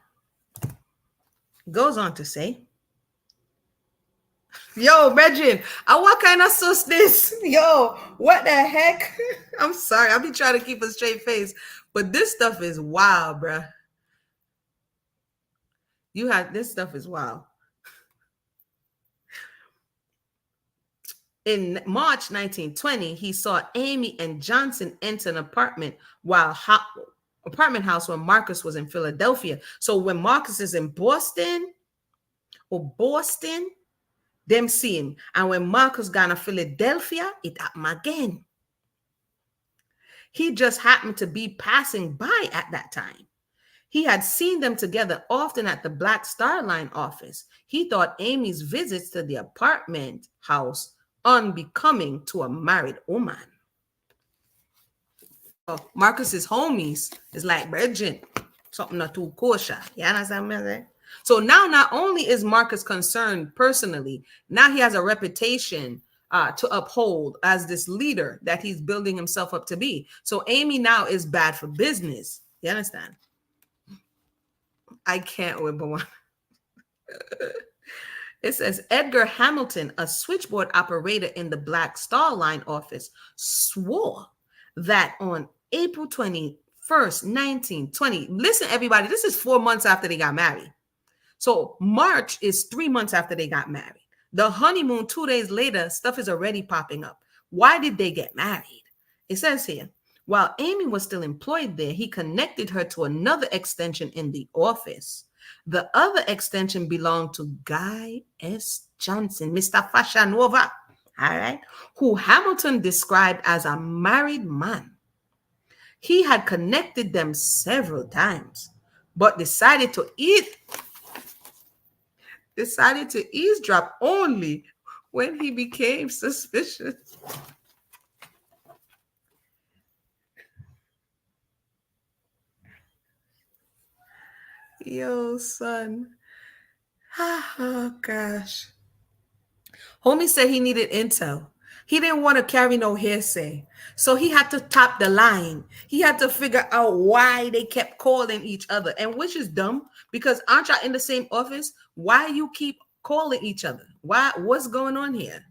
Goes on to say, yo, Regin, what kind of sauce this? Yo, what the heck? I'm sorry. I'll be trying to keep a straight face, but this stuff is wild, bruh. This stuff is wild. In March 1920, he saw Amy and Johnson enter an apartment apartment house when Marcus was in Philadelphia. So when Marcus is in Boston, them see him. And when Marcus got to Philadelphia, it happened again. He just happened to be passing by at that time. He had seen them together often at the Black Star Line office. He thought Amy's visits to the apartment house unbecoming to a married woman. Marcus's homies is like, Bridget, something not too kosher. You understand what I'm saying? So now not only is Marcus concerned personally, now he has a reputation to uphold as this leader that he's building himself up to be. So Amy now is bad for business. You understand? I can't wait, but it says Edgar Hamilton, a switchboard operator in the Black Star Line office, swore that on April 21st, 1920, listen, everybody, this is 4 months after they got married. So March is 3 months after they got married. The honeymoon, 2 days later, stuff is already popping up. Why did they get married? It says here, while Amy was still employed there, he connected her to another extension in the office. The other extension belonged to Guy S. Johnson, Mr. Fashion Nova, all right, who Hamilton described as a married man. He had connected them several times, but decided to eavesdrop only when he became suspicious. Yo, son. Oh, gosh. Homie said he needed intel. He didn't want to carry no hearsay. So he had to top the line. He had to figure out why they kept calling each other. And which is dumb because aren't y'all in the same office? Why you keep calling each other? Why what's going on here?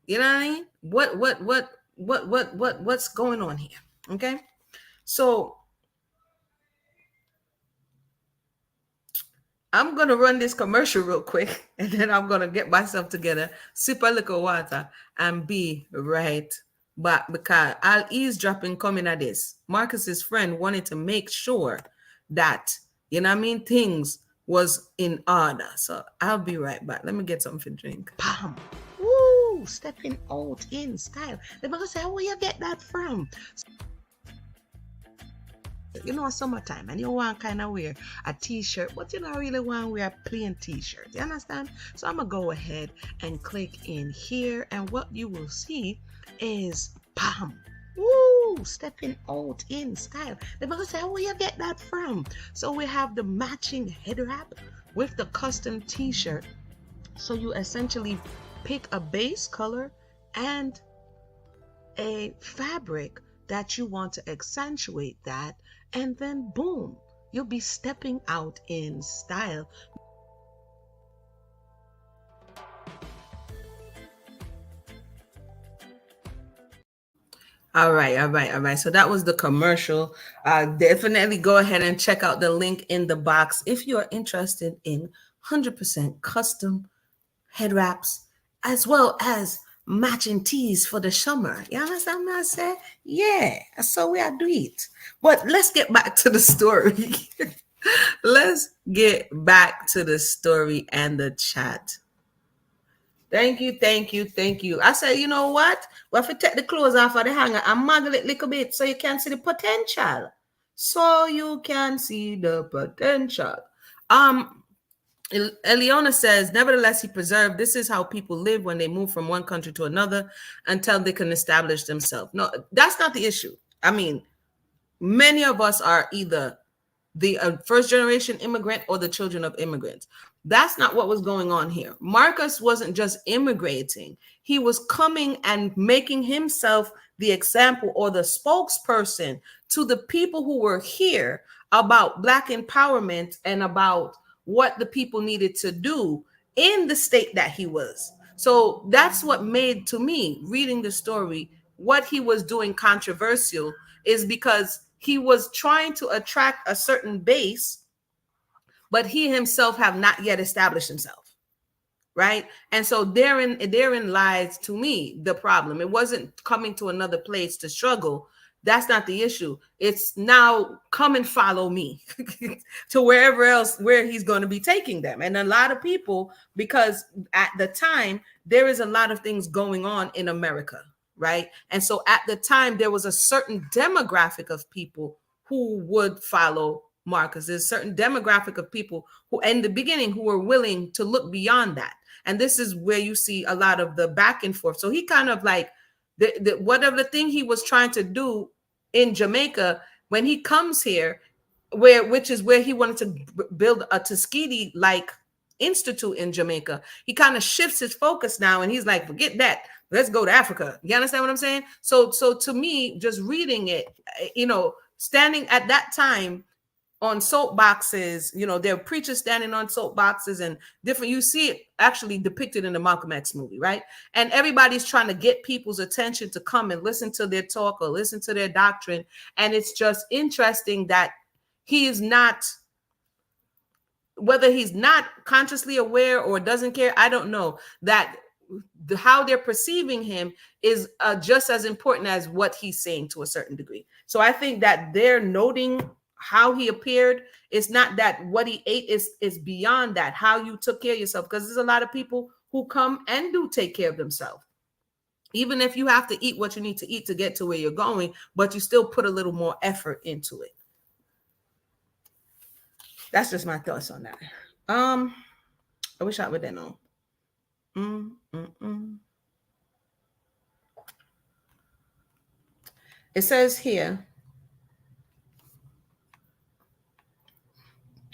You know what I mean? What's going on here? Okay. So I'm gonna run this commercial real quick and then I'm gonna get myself together, sip a little water, and be right back because I'll eavesdropping coming at this. Marcus's friend wanted to make sure that you know what I mean things was in order. So I'll be right back. Let me get something to drink. Bam. Woo! Stepping out in style. They're gonna say, where you get that from? You know, summertime and you want kind of wear a t-shirt, but you don't really want to wear a plain t-shirt. You understand? So I'm gonna go ahead and click in here, and what you will see is bam. Woo! Stepping out in style. They're gonna say, where you get that from? So we have the matching head wrap with the custom t-shirt. So you essentially pick a base color and a fabric that you want to accentuate that, and then boom, you'll be stepping out in style. All right. So that was the commercial. Definitely go ahead and check out the link in the box if you're interested in 100% custom head wraps as well as matching tees for the summer. You understand what I say? Yeah, so we are do it. But let's get back to the story. Let's get back to the story and the chat. Thank you. I said, you know what? We have to take the clothes off of the hanger and muggle it a little bit so you can see the potential. So you can see the potential. Eliona says, nevertheless, he preserved. This is how people live when they move from one country to another until they can establish themselves. No, that's not the issue. I mean, many of us are either the first generation immigrant or the children of immigrants. That's not what was going on here. Marcus wasn't just immigrating. He was coming and making himself the example or the spokesperson to the people who were here about Black empowerment and about what the people needed to do in the state that he was. So that's what made, to me, reading the story, what he was doing controversial is because he was trying to attract a certain base, but he himself have not yet established himself, right? And so therein lies, to me, the problem. It wasn't coming to another place to struggle. That's not the issue. It's now come and follow me to wherever else where he's going to be taking them. And a lot of people, because at the time, there is a lot of things going on in America, right? And so at the time, there was a certain demographic of people who would follow Marcus. There's a certain demographic of people who, in the beginning, who were willing to look beyond that. And this is where you see a lot of the back and forth. So he kind of like, whatever the thing he was trying to do in Jamaica, when he comes here, which is where he wanted to build a Tuskegee-like institute in Jamaica, he kind of shifts his focus now, and he's like, forget that. Let's go to Africa. You understand what I'm saying? So to me, just reading it, standing at that time on soapboxes, there are preachers standing on soapboxes and different, you see it actually depicted in the Malcolm X movie, right? And everybody's trying to get people's attention to come and listen to their talk or listen to their doctrine. And it's just interesting that he is not, whether he's not consciously aware or doesn't care, I don't know, that how they're perceiving him is just as important as what he's saying to a certain degree. So I think that they're noting how he appeared. It's not that what he ate is beyond that, how you took care of yourself, because there's a lot of people who come and do take care of themselves, even if you have to eat what you need to eat to get to where you're going, but you still put a little more effort into it. That's just my thoughts on that. I wish I would know. It says here,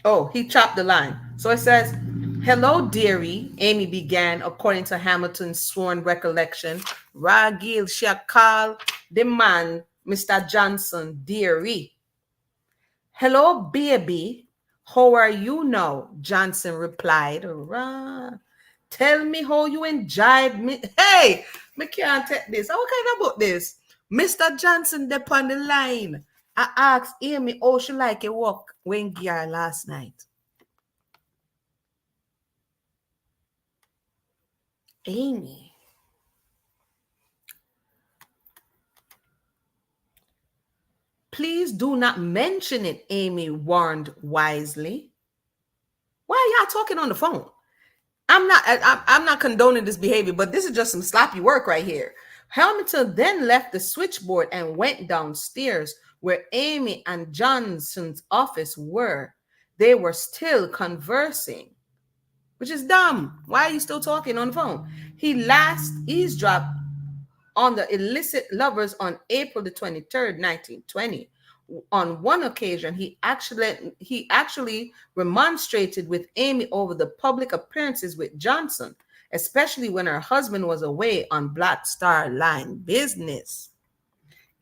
oh, he chopped the line. So it says, hello, dearie, Amy began, according to Hamilton's sworn recollection. Ragil, she a call the man, Mr. Johnson, dearie. Hello, baby. How are you now? Johnson replied. Tell me how you enjoyed me. Hey, me can't take this. How kind about this? Mr. Johnson, they on the line. I asked Amy how she like a walk when gear last night. Amy. Please do not mention it, Amy warned wisely. Why are y'all talking on the phone? I'm not condoning this behavior, but this is just some sloppy work right here. Hamilton then left the switchboard and went downstairs where Amy and Johnson's office were. They were still conversing, which is dumb. Why are you still talking on the phone? He last eavesdropped on the illicit lovers on April the 23rd, 1920. On one occasion, he actually remonstrated with Amy over the public appearances with Johnson, especially when her husband was away on Black Star Line business.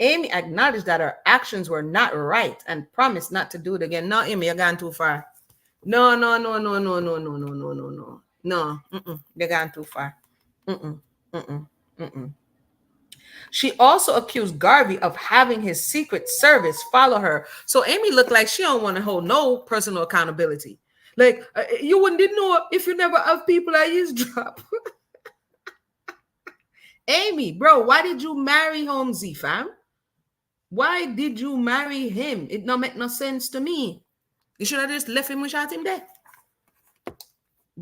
Amy acknowledged that her actions were not right and promised not to do it again. No, Amy, you're gone too far. No, no, no, no, no, no, no, no, no, no, no. No, you're gone too far. Mm-mm, mm-mm, mm-mm. She also accused Garvey of having his Secret Service follow her. So Amy looked like she don't want to hold no personal accountability. Like, you wouldn't know if you never have people at eavesdrop. Amy, bro, why did you marry Holmesy, fam? Why did you marry him? It don't make no sense to me. You should have just left him and shot him there.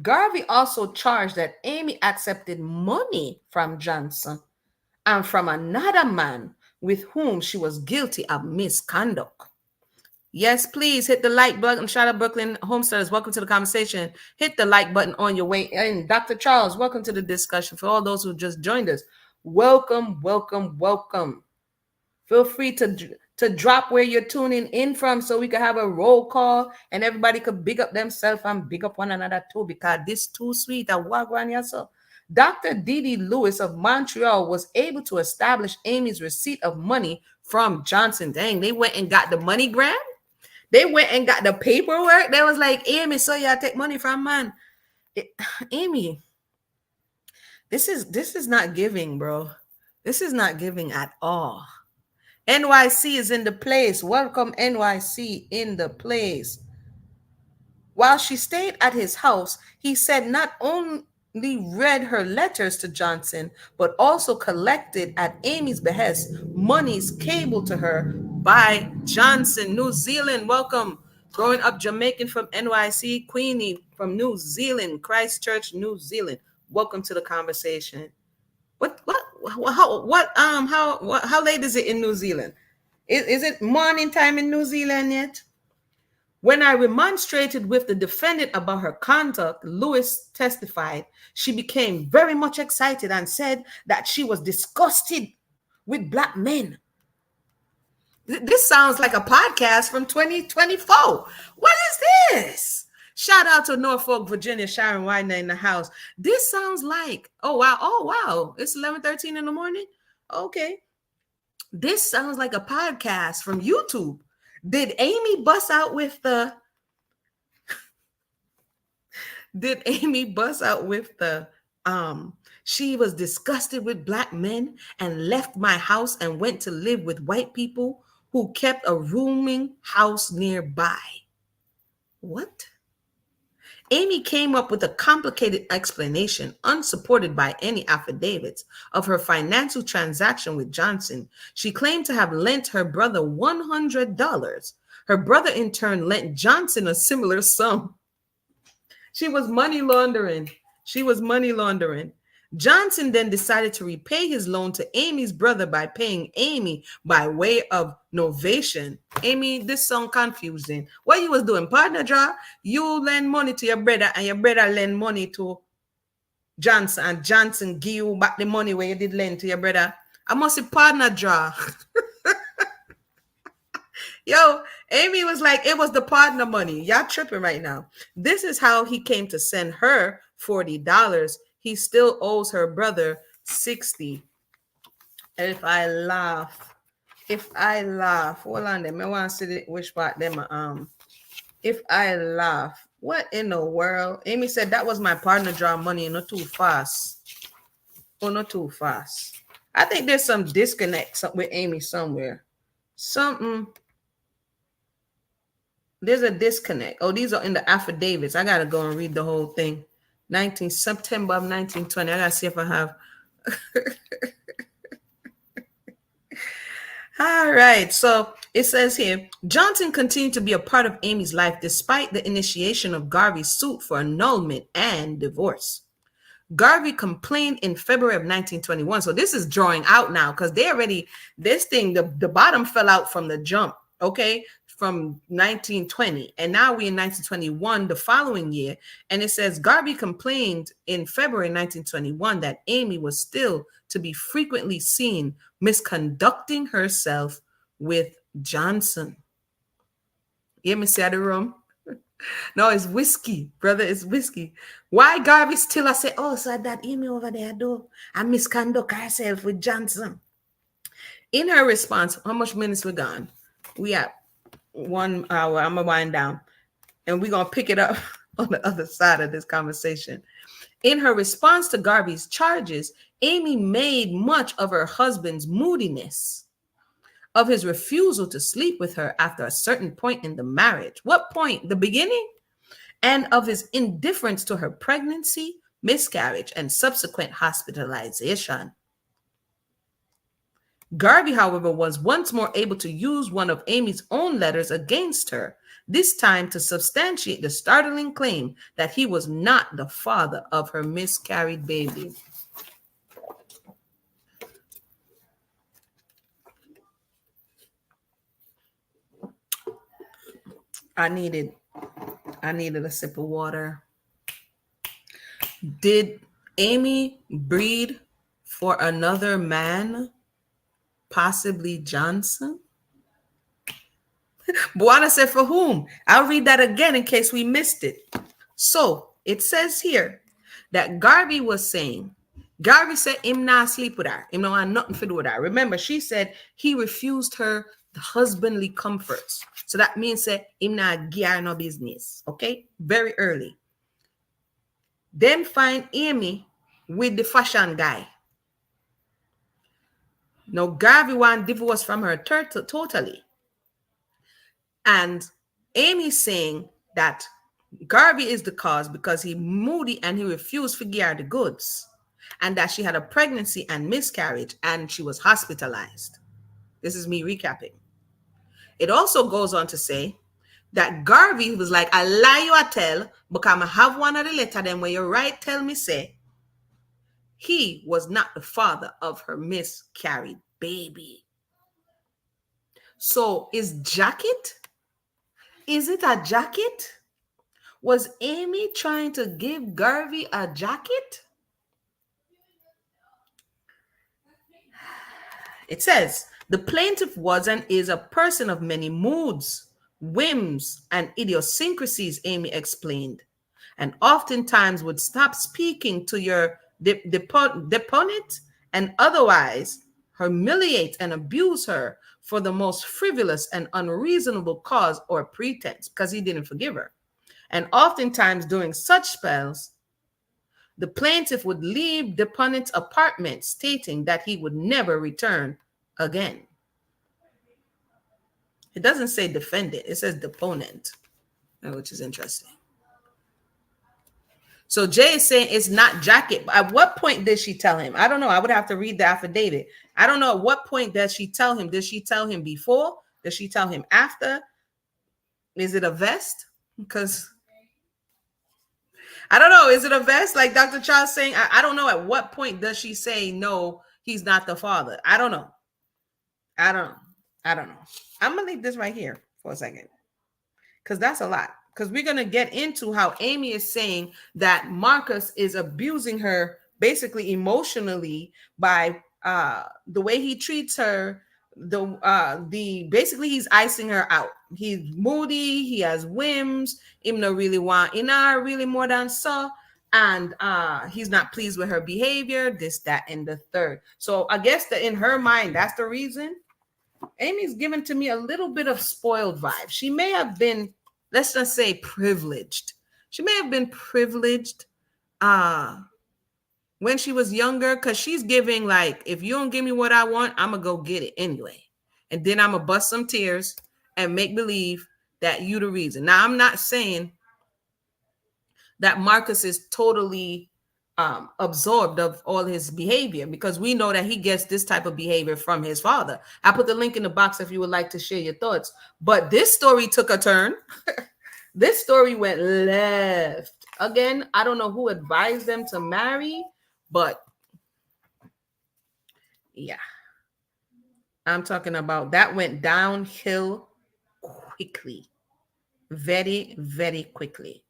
Garvey also charged that Amy accepted money from Johnson and from another man with whom she was guilty of misconduct. Yes, please hit the like button. Shout out Brooklyn Homesteaders. Welcome to the conversation. Hit the like button on your way in. Dr. Charles, welcome to the discussion. For all those who just joined us, welcome, welcome, welcome. Feel free to drop where you're tuning in from so we can have a roll call and everybody could big up themselves and big up one another too, because this too sweet. I walk around yourself. Dr. Didi Lewis of Montreal was able to establish Amy's receipt of money from Johnson. Dang, they went and got the money grant. They went and got the paperwork. They was like, Amy, so y'all take money from man. Amy, this is not giving, bro. This is not giving at all. NYC is in the place. Welcome, NYC in the place. While she stayed at his house, he said not only read her letters to Johnson, but also collected at Amy's behest monies cabled to her by Johnson. New Zealand, welcome. Growing up Jamaican from NYC, Queenie from New Zealand, Christchurch, New Zealand. Welcome to the conversation. How late is it in New Zealand? Is it morning time in New Zealand yet? When I remonstrated with the defendant about her conduct, Lewis testified she became very much excited and said that she was disgusted with black men. This sounds like a podcast from 2024. What is this? Shout out to Norfolk, Virginia, Sharon Widener in the house. This sounds like, oh, wow. It's 11:13 in the morning. Okay. This sounds like a podcast from YouTube. Did Amy bust out with the she was disgusted with black men and left my house and went to live with white people who kept a rooming house nearby? What? Amy came up with a complicated explanation, unsupported by any affidavits, of her financial transaction with Johnson. She claimed to have lent her brother $100. Her brother, in turn, lent Johnson a similar sum. She was money laundering. Johnson then decided to repay his loan to Amy's brother by paying Amy by way of novation. Amy, this sounds confusing. What you was doing? Partner draw? You lend money to your brother and your brother lend money to Johnson and Johnson give you back the money where you did lend to your brother. I must say partner draw. Yo, Amy was like, it was the partner money. Y'all tripping right now. This is how he came to send her $40. He still owes her brother $60. If I laugh, hold on them. I want to see which part them if I laugh, what in the world? Amy said that was my partner draw money, not too fast. Oh, not too fast. I think there's some disconnect with Amy somewhere. Something. There's a disconnect. Oh, these are in the affidavits. I gotta go and read the whole thing. 19 September of 1920. I gotta see if I have. All right. So it says here, Johnson continued to be a part of Amy's life despite the initiation of Garvey's suit for annulment and divorce. Garvey complained in February of 1921. So this is drawing out now because they already, this thing, the bottom fell out from the jump, okay, from 1920. And now we're in 1921, the following year. And it says Garvey complained in February 1921 that Amy was still to be frequently seen misconducting herself with Johnson. You hear me say the room? No, it's whiskey, brother. It's whiskey. Why Garvey still? I say, oh, so that Amy over there, do I misconduct herself with Johnson? In her response, how much minutes we gone? We at 1 hour. I'm gonna wind down, and we're gonna pick it up on the other side of this conversation. In her response to Garvey's charges, Amy made much of her husband's moodiness, of his refusal to sleep with her after a certain point in the marriage. What point? The beginning? And of his indifference to her pregnancy, miscarriage, and subsequent hospitalization. Garvey, however, was once more able to use one of Amy's own letters against her, this time to substantiate the startling claim that he was not the father of her miscarried baby. I needed a sip of water. Did Amy breed for another man? Possibly Johnson? Buana said, for whom? I'll read that again in case we missed it. So it says here that Garvey was saying, Garvey said him not sleep with her. Him not want nothing to do with her. Remember, she said he refused her the husbandly comforts. So that means that him not give her no business. Okay? Very early. Then find Amy with the fashion guy. Now, Garvey want divorce from her totally. And Amy's saying that Garvey is the cause because he moody and he refused to give her the goods. And that she had a pregnancy and miscarriage and she was hospitalized. This is me recapping. It also goes on to say that Garvey was like, I lie you a tell, because I have one of the letter then where you right tell me say, he was not the father of her miscarried baby. So is it a jacket? Was Amy trying to give Garvey a jacket? It says, the plaintiff was and is a person of many moods, whims, and idiosyncrasies, Amy explained, and oftentimes would stop speaking to your deponent and otherwise humiliate and abuse her for the most frivolous and unreasonable cause or pretense, because he didn't forgive her. And oftentimes during such spells, the plaintiff would leave deponent's apartment stating that he would never return again. It doesn't say defendant, it says deponent, which is interesting. So Jay is saying it's not jacket. At what point did she tell him? I don't know. I would have to read the affidavit. I don't know at what point does she tell him. Did she tell him before? Does she tell him after? Is it a vest? Because I don't know. Is it a vest? Like Dr. Charles saying, I don't know. At what point does she say, no, he's not the father? I don't know. I don't know. I'm going to leave this right here for a second, because that's a lot. Because we're going to get into how Amy is saying that Marcus is abusing her basically emotionally by the way he treats her. Basically he's icing her out. He's moody. He has whims. Him no really want. Really more than so. and he's not pleased with her behavior, this, that, and the third. So I guess that in her mind, that's the reason. Amy's given to me a little bit of spoiled vibe. She may have been, let's just say, privileged. She may have been privileged uh when she was younger, because she's giving like, if you don't give me what I want, I'm gonna go get it anyway. And then I'm gonna bust some tears and make believe that you the reason. Now, I'm not saying that Marcus is totally absorbed of all his behavior, because we know that he gets this type of behavior from his father. I put the link in the box if you would like to share your thoughts. But this story took a turn. This story went left. Again, I don't know who advised them to marry, but yeah, I'm talking about that went downhill quickly. Very, very quickly.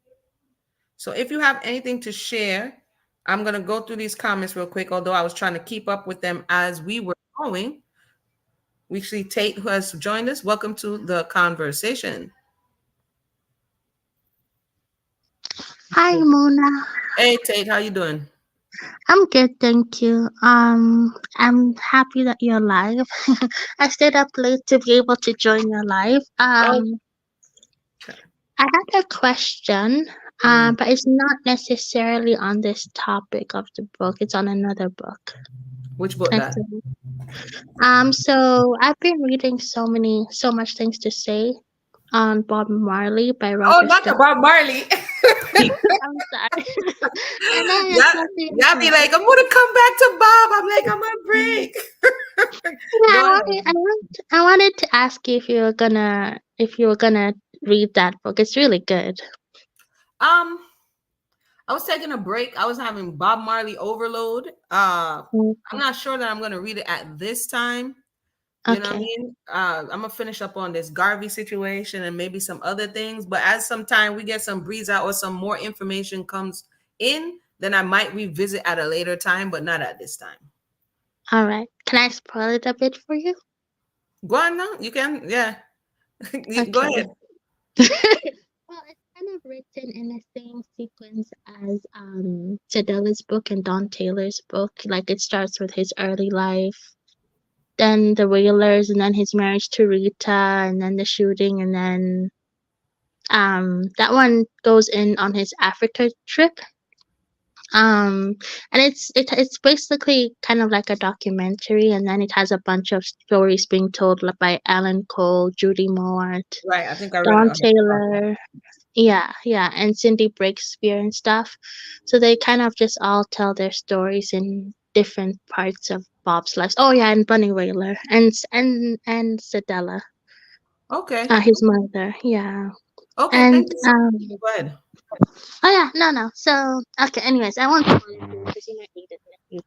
So if you have anything to share, I'm going to go through these comments real quick, although I was trying to keep up with them as we were going. We see Tate, who has joined us. Welcome to the conversation. Hi, Mona. Hey, Tate, how you doing? I'm good, thank you. I'm happy that you're live. I stayed up late to be able to join your live. Oh, okay. I had a question, Mm. but it's not necessarily on this topic of the book. It's on another book. Which book that? Okay. So I've been reading so much things to say on Bob Marley by Oh, Roger not Stone. about Marley. I'm sorry. And then it's Yeah, something y'all be like, I'm gonna come back to Bob. I'm like, I'm on break. Yeah, Go I ahead. wanted, I wanted, I wanted to ask you if you were gonna read that book. It's really good. Um, I was taking a break. I was having Bob Marley overload. Mm, I'm not sure that I'm gonna read it at this time. You know what I okay, mean? I'm gonna finish up on this Garvey situation and maybe some other things. But as some time we get some breeze out or some more information comes in, then I might revisit at a later time, but not at this time. all right. Can I spoil it a bit for you? Go on now. You can, yeah. Go Okay. ahead. Well, it's kind of written in the same sequence as Sadella's book and Don Taylor's book. Like it starts with his early life, then the Whalers, and then his marriage to Rita, and then the shooting, and then that one goes in on his Africa trip. And it's basically kind of like a documentary, and then it has a bunch of stories being told by Alan Cole, Judy Mort, Right. I think I read it. Don Taylor, yeah, and Cindy Breakspear and stuff. So they kind of just all tell their stories in different parts of Bob's life. Oh yeah, and Bunny Wailer and Sedella, Okay. his mother. Yeah, Okay. and Thank you so much. Go ahead. oh yeah, no. So okay, anyways, I won't spoil it because you might need it in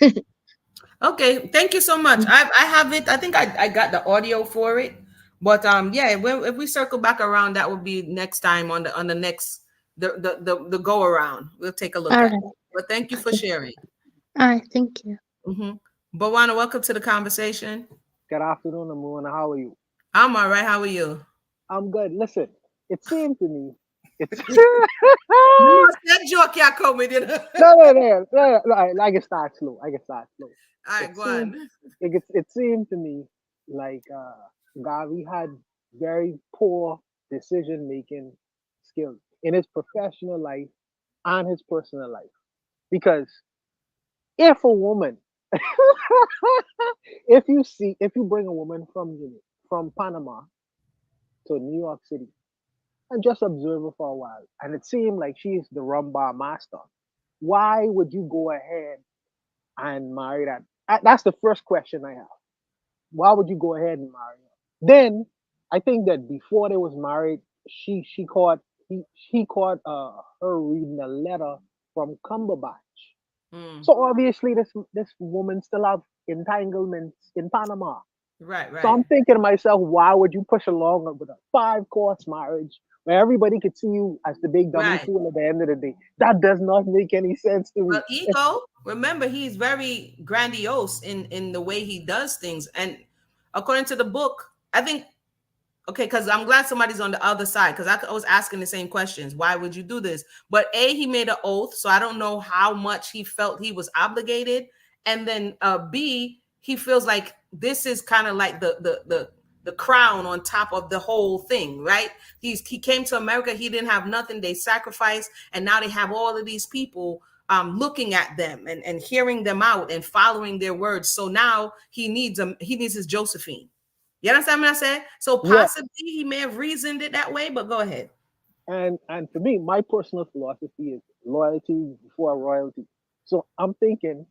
the future. Okay, thank you so much. I have it. I think I got the audio for it. But yeah, if we circle back around, that will be next time on the next the go around. We'll take a look All at it. right. But thank you for Okay. sharing. All right. Thank you. Mm-hmm. Bawana, welcome to the conversation. Good afternoon, Amuna. How are you? I'm all right. How are you? I'm good. Listen, it seemed to me, it's That joke yeah coming in. All no. I can start slow. I can start slow. It right, go seemed, on. it seemed to me like Garvey had very poor decision making skills in his professional life and his personal life. Because if a woman, if you bring a woman from Panama to New York City and just observe her for a while. And it seemed like she's the rumbar master. Why would you go ahead and marry that? That's the first question I have. Why would you go ahead and marry her? Then I think that before they was married, she caught he caught her reading a letter from Cumberbatch. Mm, So obviously this woman still have entanglements in Panama. right, So right, I'm thinking to myself, why would you push along with a 5 course marriage where everybody could see you as the big dummy right. fool at the end of the day? That does not make any sense to me. Well, ego. Remember, he's very grandiose in the way he does things, and according to the book, I think Okay, because I'm glad somebody's on the other side, because I was asking the same questions. Why would you do this? But A, he made an oath, so I don't know how much he felt he was obligated. And then B, he feels like this is kind of like the crown on top of the whole thing, right? He came to America, he didn't have nothing, they sacrificed, and now they have all of these people looking at them and hearing them out and following their words. So now he needs his Josephine. You understand what I said? So Yeah, possibly he may have reasoned it that way, but go ahead. and for me, my personal philosophy is loyalty before royalty. So I'm thinking,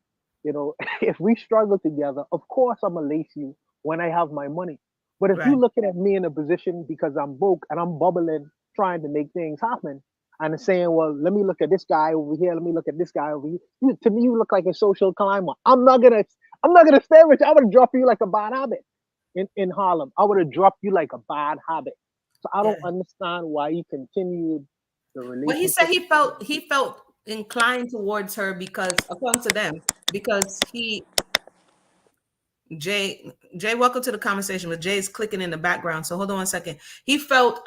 if we struggle together, of course I'm gonna lace you when I have my money. But if you Right. looking at me in a position because I'm broke and I'm bubbling, trying to make things happen, and saying, well, let me look at this guy over here, let me look at this guy over here. To me, you look like a social climber. I'm not gonna stay with you. I'm gonna drop you like a bad habit in Harlem. I would have dropped you like a bad habit. So I Yeah. don't understand why you continued the Well, he said relationship. he felt inclined towards her because according to them, because he Jay, welcome to the conversation. But Jay's clicking in the background. So hold on one second. He felt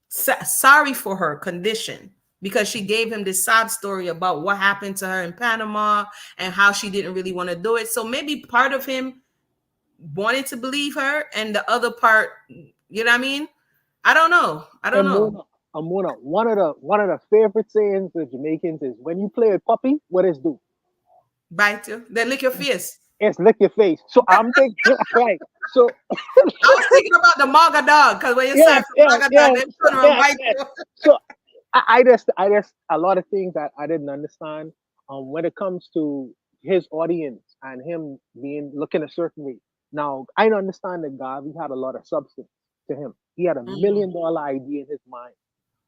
sorry for her condition because she gave him this sob story about what happened to her in Panama and how she didn't really want to do it. So maybe part of him wanted to believe her and the other part, you know what I mean? I don't know. I don't And know. Mona, one of the favorite sayings of Jamaicans is when you play with puppy, what is do? Bite you. Then lick your face. It's lick your face. So I'm thinking, right. So I was thinking about the Maga dog because when you say yes, yes, Maga dog, yes, they turn around yes, bite yes. you. So I just a lot of things that I didn't understand when it comes to his audience and him being looking a certain way. Now I understand that Garvey had a lot of substance to him. He had a Mhm. $1 million idea in his mind,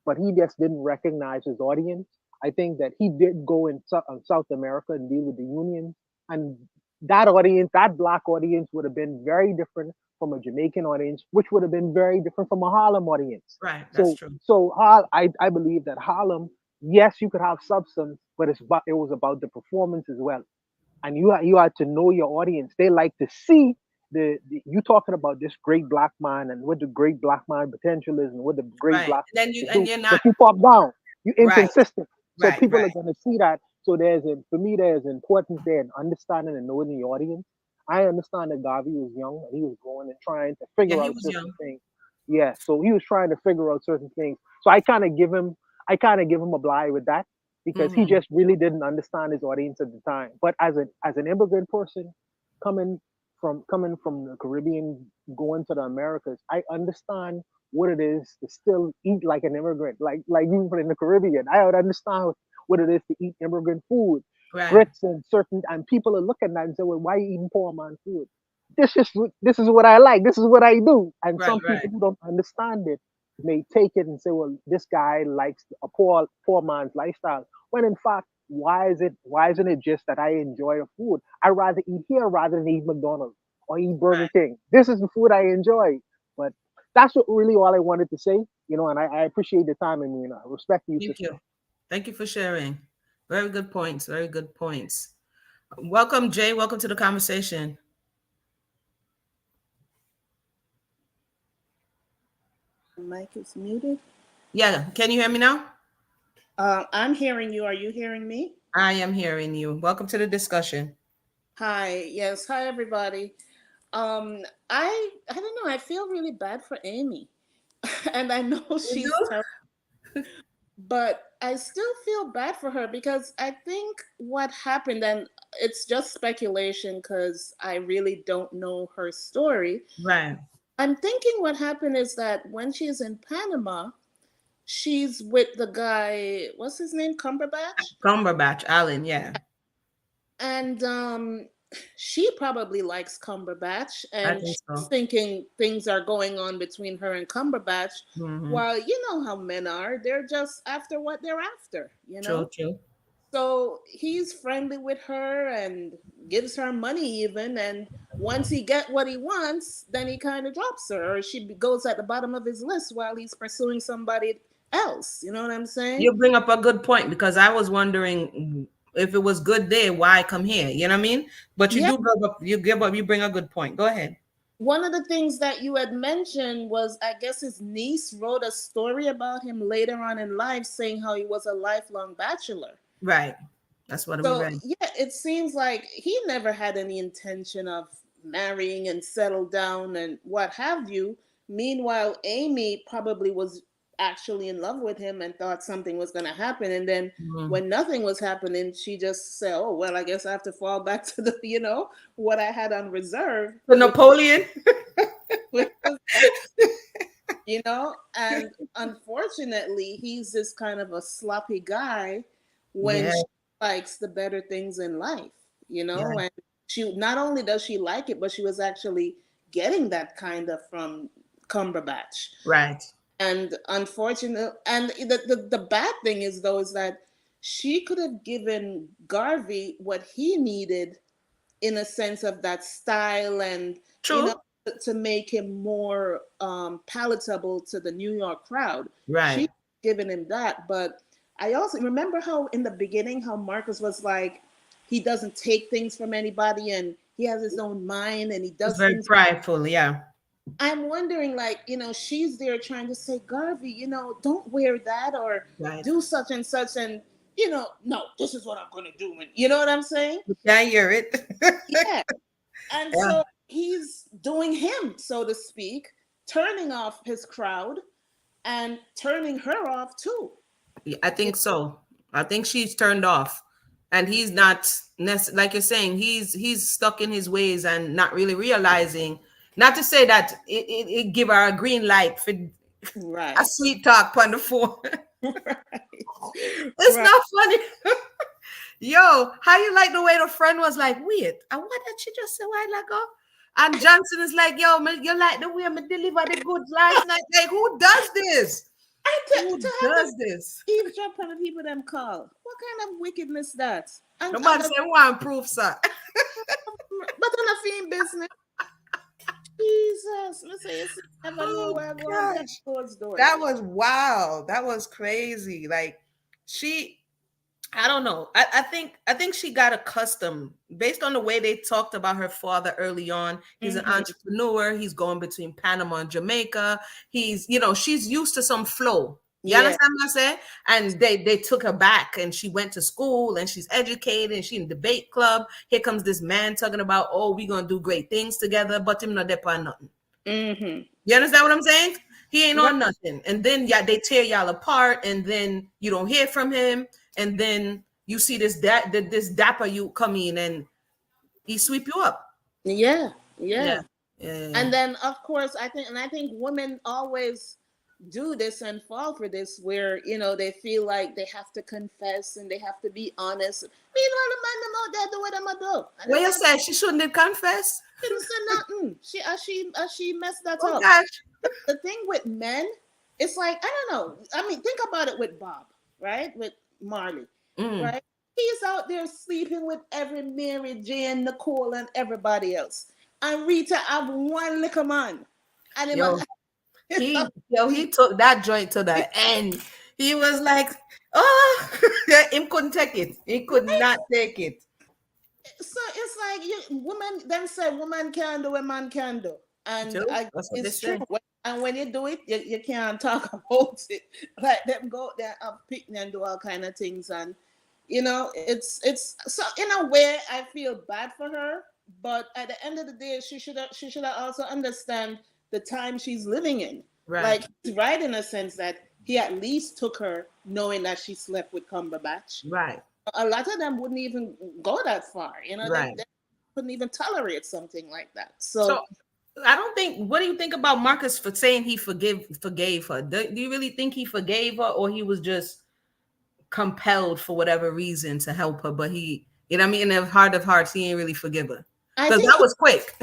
but he just didn't recognize his audience. I think that he did go in South America and deal with the unions, and that audience, that black audience, would have been very different from a Jamaican audience, which would have been very different from a Harlem audience. Right, that's So, true. I believe that Harlem, yes, you could have substance, but it was about the performance as well, and you had to know your audience. They like to see the you talking about this great black man and what the great black man potential is and what the great Right. black And then man you can and do, you're but not you pop down, you right, inconsistent. So right, people right. are gonna see that. So for me there's importance there in understanding and knowing the audience. I understand that Garvey was young and he was growing and trying to Yeah, figure he out was certain young. things. Yeah, so he was trying to figure out certain things. So I kind of give him a bly with that because he Hmm. just really didn't understand his audience at the time. But as an immigrant person coming coming from the Caribbean going to the Americas, I understand what it is to still eat like an immigrant, like you in the Caribbean. I would understand what it is to eat immigrant food, Right, grits and people are looking at that and say, well, why are you eating poor man food? This is what I like. This is what I do. And right, some right. people who don't understand it may take it and say, well, this guy likes a poor man's lifestyle. When in fact, why isn't it just that I enjoy the food? I rather eat here rather than eat McDonald's or eat Burger Right. King. This is the food I enjoy. But that's what really all I wanted to say, and I appreciate the time and I respect you, Thank sister. you. Thank you for sharing. Very good points. Very good points. Welcome, Jay. Welcome to the conversation. Mic is muted. Yeah, can you hear me now? I'm hearing you. Are you hearing me? I am hearing you. Welcome to the discussion. Hi. Yes. Hi, everybody. I don't know. I feel really bad for Amy, and I know You she's do? terrible, but I still feel bad for her because I think what happened, and it's just speculation because I really don't know her story. Right. I'm thinking what happened is that when she's in Panama, she's with the guy. What's his name? Cumberbatch. Cumberbatch, Allen, yeah. And she probably likes Cumberbatch, I and think she's so. thinking things are going on between her and Cumberbatch. Hmm. While you know how men are, they're just after what they're after, you True, know? true. So he's friendly with her and gives her money even, and once he get what he wants, then he kind of drops her, or she goes at the bottom of his list while he's pursuing somebody else. You know what I'm saying? You bring up a good point because I was wondering if it was good there, why come here? You know what I mean? But you Yeah. do give up, you bring a good point. Go ahead. one of the things that you had mentioned was, I guess his niece wrote a story about him later on in life, saying how he was a lifelong bachelor. Right. That's what we So read. yeah, it seems like he never had any intention of marrying and settle down and what have you. Meanwhile, Amy probably was actually in love with him and thought something was going to happen. And then Mhm. when nothing was happening, she just said, "Oh well, I guess I have to fall back to the what I had on reserve," The Napoleon. which was and unfortunately, he's this kind of a sloppy guy when Yeah. she likes the better things in life, Yeah. and she not only does she like it, but she was actually getting that kind of from Cumberbatch. Right. And unfortunate, and the bad thing is though is that she could have given Garvey what he needed in a sense of that style and you know True. to make him more palatable to the New York crowd. Right. She given him that, but I also remember how in the beginning how Marcus was like he doesn't take things from anybody and he has his own mind and he It's does very things. prideful. Yeah. I'm wondering, like, she's there trying to say, Garvey, don't wear that or Right. do such and such. And, no, this is what I'm going to do. And you know what I'm saying? You can't hear it. Yeah. And Yeah. so he's doing him, so to speak, turning off his crowd and turning her off too. Yeah, I think so. I think she's turned off, and he's not like you're saying. He's stuck in his ways and not really realizing. Not to say that it give her a green light for a Right. sweet talk on the phone. Right. It's Right. not funny. Yo, how you like the way the friend was like, wait, and what did she just say a while ago? And Johnson is like, yo, you like the way I deliver the goods last night? Like, who does this? And Who to have does them this? eavesdrop on the people them call. What kind of wickedness that? Nobody say one proof, sir. But on a film business. Jesus, let's say you never know Oh where I'm going behind gosh. closed doors. That was wow. That was crazy. Like she I don't know. I think she got accustomed based on the way they talked about her father early on. He's an Mm-hmm. entrepreneur. He's going between Panama and Jamaica. She's used to some flow. You Yeah, understand what I'm saying? And they took her back and she went to school and she's educated and she's in debate club. Here comes this man talking about, oh, we're gonna do great things together, but him not depend nothing. mm-hmm. You understand what I'm saying? He ain't Right. on nothing. And then yeah, they tear y'all apart, and then you don't hear from him, and then you see this dapper you come in and he sweep you up. Yeah, Yeah. yeah. Yeah. And then of course I think women always do this and fall for this where they feel like they have to confess and they have to be honest. Meanwhile, the man them out there do what I'm gonna do. And Well, them you not said she shouldn't have confessed. didn't say nothing. She messed that Oh up. gosh. The thing with men, it's like I don't know. I mean, think about it with Bob, right? With Marley, Mm. right? He's out there sleeping with every Mary Jane, Nicole, and everybody else. And Rita have one little man, and him Yo, he took that joint to the end. He was like, oh, him couldn't take it. He could not take it. so it's like woman. Them say woman can do what man can do, and True. That's what they it's true. say. And when you do it, you can't talk about it. Like them go there and pick and do all kind of things, and it's so in a way I feel bad for her, but at the end of the day, she should also understand the time she's living in. Right. Like he's right in a sense that he at least took her knowing that she slept with Cumberbatch. Right. A lot of them wouldn't even go that far. Right. They couldn't even tolerate something like that. So So I don't think. What do you think about Marcus for saying he forgave her? Do you really think he forgave her, or he was just compelled for whatever reason to help her? But he, you know, what I mean, in the heart of hearts, he ain't really forgive her I because think that was quick.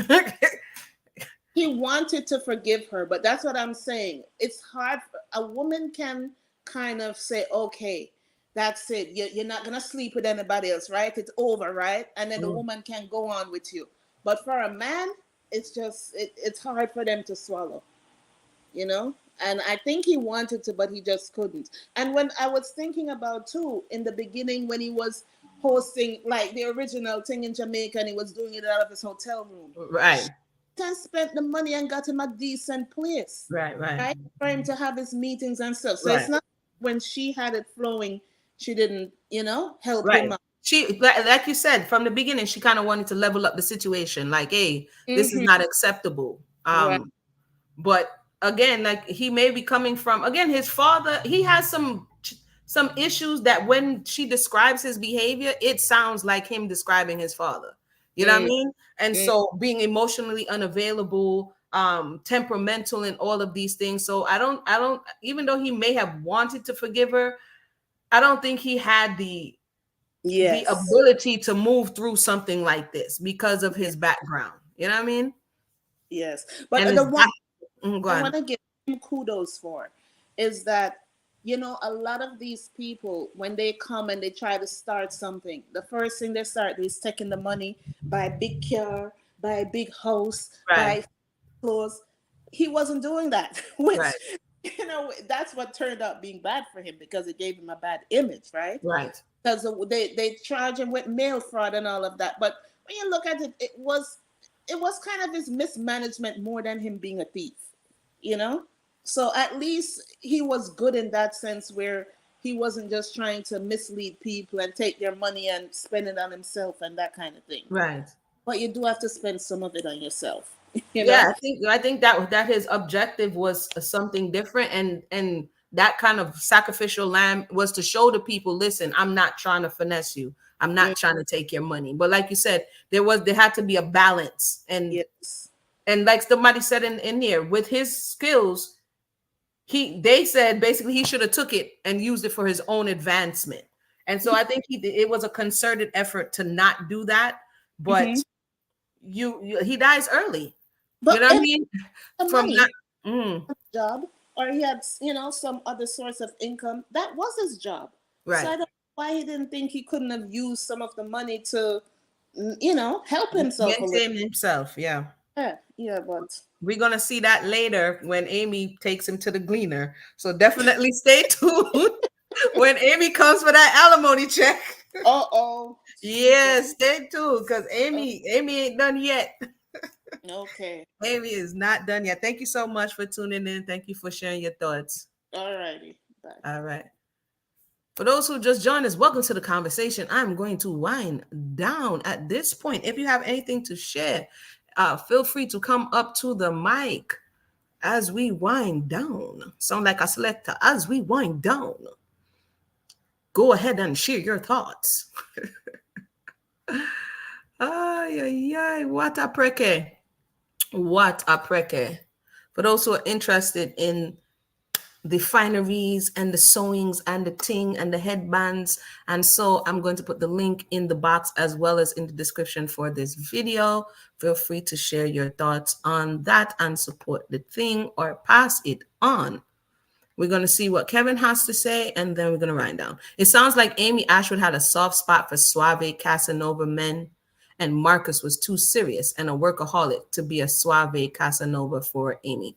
he wanted to forgive her, but that's what I'm saying. It's hard. A woman can kind of say, okay, that's it. You're not going to sleep with anybody else, right? It's over, right? And then the Mm. woman can go on with you. But for a man, it's just, it's hard for them to swallow, you know? And I think he wanted to, but he just couldn't. And when I was thinking about, too, in the beginning when he was hosting like the original thing in Jamaica and he was doing it out of his hotel room, Right. can spend the money and got him a decent place, Right, right, right? For him to have his meetings and stuff. So right, it's not when she had it flowing, she didn't, help him right. out. She, like you said, from the beginning, she kind of wanted to level up the situation. Like, hey, this is Hmm. not acceptable. Right. But again, like he may be coming from, again, his father, he has some issues that when she describes his behavior, it sounds like him describing his father. You know what I Mm, mean? And mm. so being emotionally unavailable, temperamental and all of these things. So I don't even though he may have wanted to forgive her, I don't think he had the Yes. ability to move through something like this because of Yeah. his background. You know what I mean? Yes. But And the his one go I on. want to give him kudos for is that, a lot of these people, when they come and they try to start something, the first thing they start is taking the money, buy a big car, buy a big house, Right, buy clothes. He wasn't doing that, which, right, that's what turned out being bad for him because it gave him a bad image, right? right, Because they charge him with mail fraud and all of that. But when you look at it, it was kind of his mismanagement more than him being a thief, you know. So at least he was good in that sense, where he wasn't just trying to mislead people and take their money and spend it on himself and that kind of thing. right. But you do have to spend some of it on yourself, you Yeah, know. I think that his objective was something different, and that kind of sacrificial lamb was to show the people, listen, I'm not trying to finesse you. I'm Mm, not trying to take your money. But like you said, there had to be a balance, yes. and like somebody said in here, with his skills, they said basically he should have took it and used it for his own advancement. And so I think it was a concerted effort to not do that, but Hmm. he dies early. You But know what I if mean? the From money that, mm, job, or he had, some other source of income, that was his job. So I right. don't know why he didn't think he couldn't have used some of the money to, help himself a little. Maintain himself. Yeah. Yeah, yeah, but We're gonna see that later when Amy takes him to the gleaner. So definitely stay tuned when Amy comes for that alimony check. oh, Jesus. Yes, stay tuned because Oh, Amy ain't done yet. okay, Amy is not done yet. Thank you so much for tuning in. Thank you for sharing your thoughts. alrighty, bye. All right. For those who just joined us, welcome to the conversation. I'm going to wind down at this point. If you have anything to share, feel free to come up to the mic as we wind down. Sound like a selector. As we wind down, go ahead and share your thoughts. Ay, ay, ay. What a preke. What a preke. For those who are interested in the fineries and the sewings and the ting and the headbands. And so I'm going to put the link in the box as well as in the description for this video. Feel free to share your thoughts on that and support the thing or pass it on. We're going to see what Kevin has to say, and then we're going to write down. It sounds like Amy Ashwood had a soft spot for suave Casanova men, and Marcus was too serious and a workaholic to be a suave Casanova for Amy.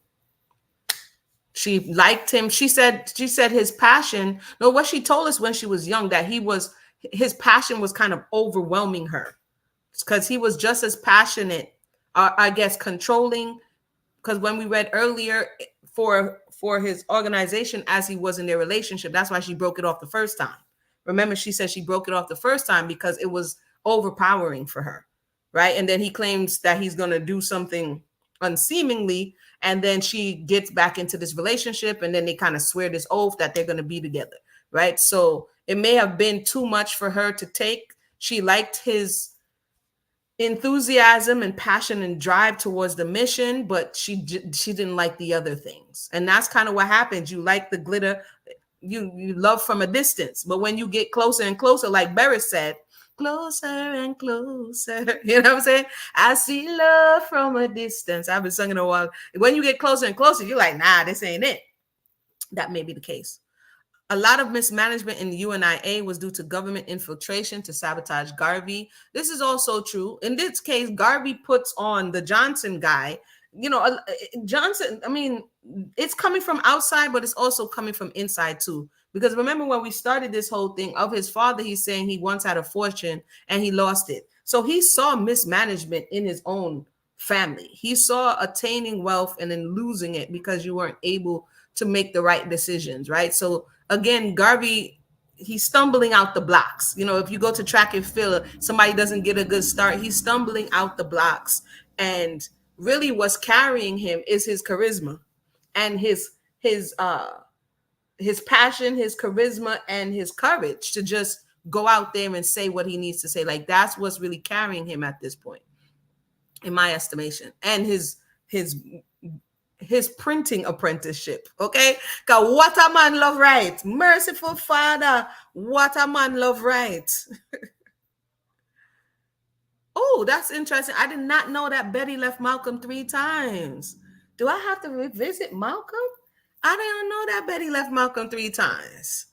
She liked him. She said his passion. No, what she told us when she was young, that his passion was kind of overwhelming her, because he was just as passionate, I guess, controlling. Because when we read earlier, for his organization, as he was in their relationship, that's why she broke it off the first time. Remember, she said she broke it off the first time because it was overpowering for her, right? And then he claims that he's going to do something unseemingly, and then she gets back into this relationship, and then they kind of swear this oath that they're going to be together, right? So it may have been too much for her to take. She liked his enthusiasm and passion and drive towards the mission, but she didn't like the other things. And that's kind of what happens. You like the glitter, you love from a distance, but when you get closer and closer, like Beres said, closer and closer, you know what I'm saying? I see love from a distance. I've been singing a while. When you get closer and closer, you're like, nah, this ain't it. That may be the case. A lot of mismanagement in the UNIA was due to government infiltration to sabotage Garvey. This is also true. In this case, Garvey puts on the Johnson guy. Johnson, I mean, it's coming from outside, but it's also coming from inside too. Because remember when we started this whole thing of his father, he's saying he once had a fortune and he lost it. So he saw mismanagement in his own family. He saw attaining wealth and then losing it because you weren't able to make the right decisions, right? So again, Garvey, he's stumbling out the blocks. You know, if you go to track and field, somebody doesn't get a good start, he's stumbling out the blocks. And really what's carrying him is his charisma and his passion, his charisma, and his courage to just go out there and say what he needs to say. Like that's what's really carrying him at this point, in my estimation. And his printing apprenticeship. Okay, cause what a man love right, merciful Father, what a man love right. Oh, that's interesting. I did not know that Betty left Malcolm 3 times. Do I have to revisit Malcolm? I didn't know that Betty left Malcolm 3 times.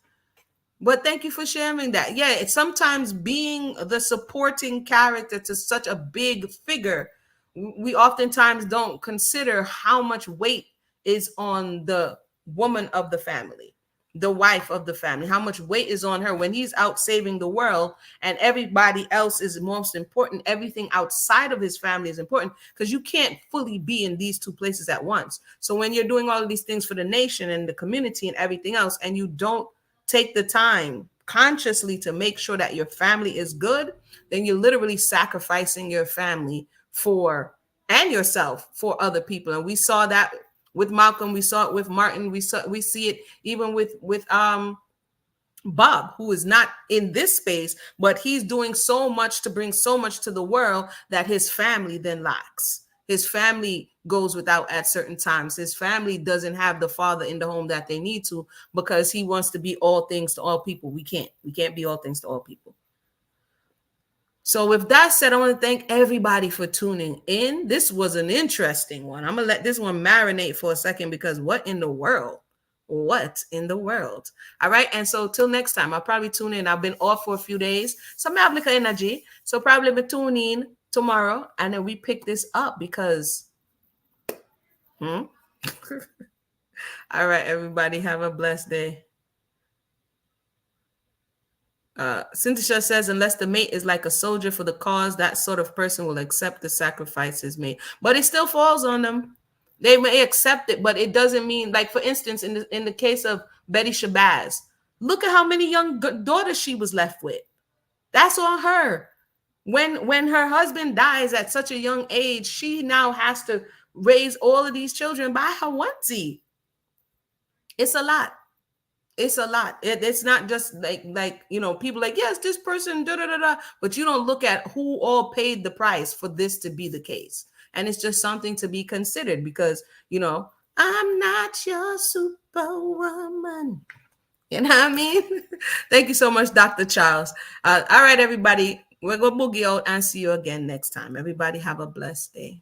But thank you for sharing that. Yeah, it's sometimes being the supporting character to such a big figure, we oftentimes don't consider how much weight is on the woman of the family, the wife of the family, how much weight is on her when he's out saving the world and everybody else is most important. Everything outside of his family is important because you can't fully be in these two places at once. So when you're doing all of these things for the nation and the community and everything else, and you don't take the time consciously to make sure that your family is good, then you're literally sacrificing your family for and yourself for other people. And we saw that with Malcolm, we saw it with Martin, we see it even with Bob, who is not in this space, but he's doing so much to bring so much to the world that his family then lacks. His family goes without at certain times. His family doesn't have the father in the home that they need to because he wants to be all things to all people. We can't be all things to all people. So with that said, I want to thank everybody for tuning in. This was an interesting one. I'm going to let this one marinate for a second because what in the world? What in the world? All right. And so till next time, I'll probably tune in. I've been off for a few days. So I have like energy. So probably be tune in tomorrow and then we pick this up because all right, everybody, have a blessed day. Cynthia says, unless the mate is like a soldier for the cause, that sort of person will accept the sacrifices made. But it still falls on them. They may accept it, but it doesn't mean, like, for instance, in the case of Betty Shabazz, look at how many young daughters she was left with. That's on her. When her husband dies at such a young age, she now has to raise all of these children by her onesie. It's a lot. It's a lot. It's not just like you know, people like, yes, this person, da da da da, but you don't look at who all paid the price for this to be the case. And it's just something to be considered because, you know, I'm not your superwoman. You know what I mean? Thank you so much, Dr. Charles. All right, everybody, we're going to boogie out and see you again next time. Everybody have a blessed day.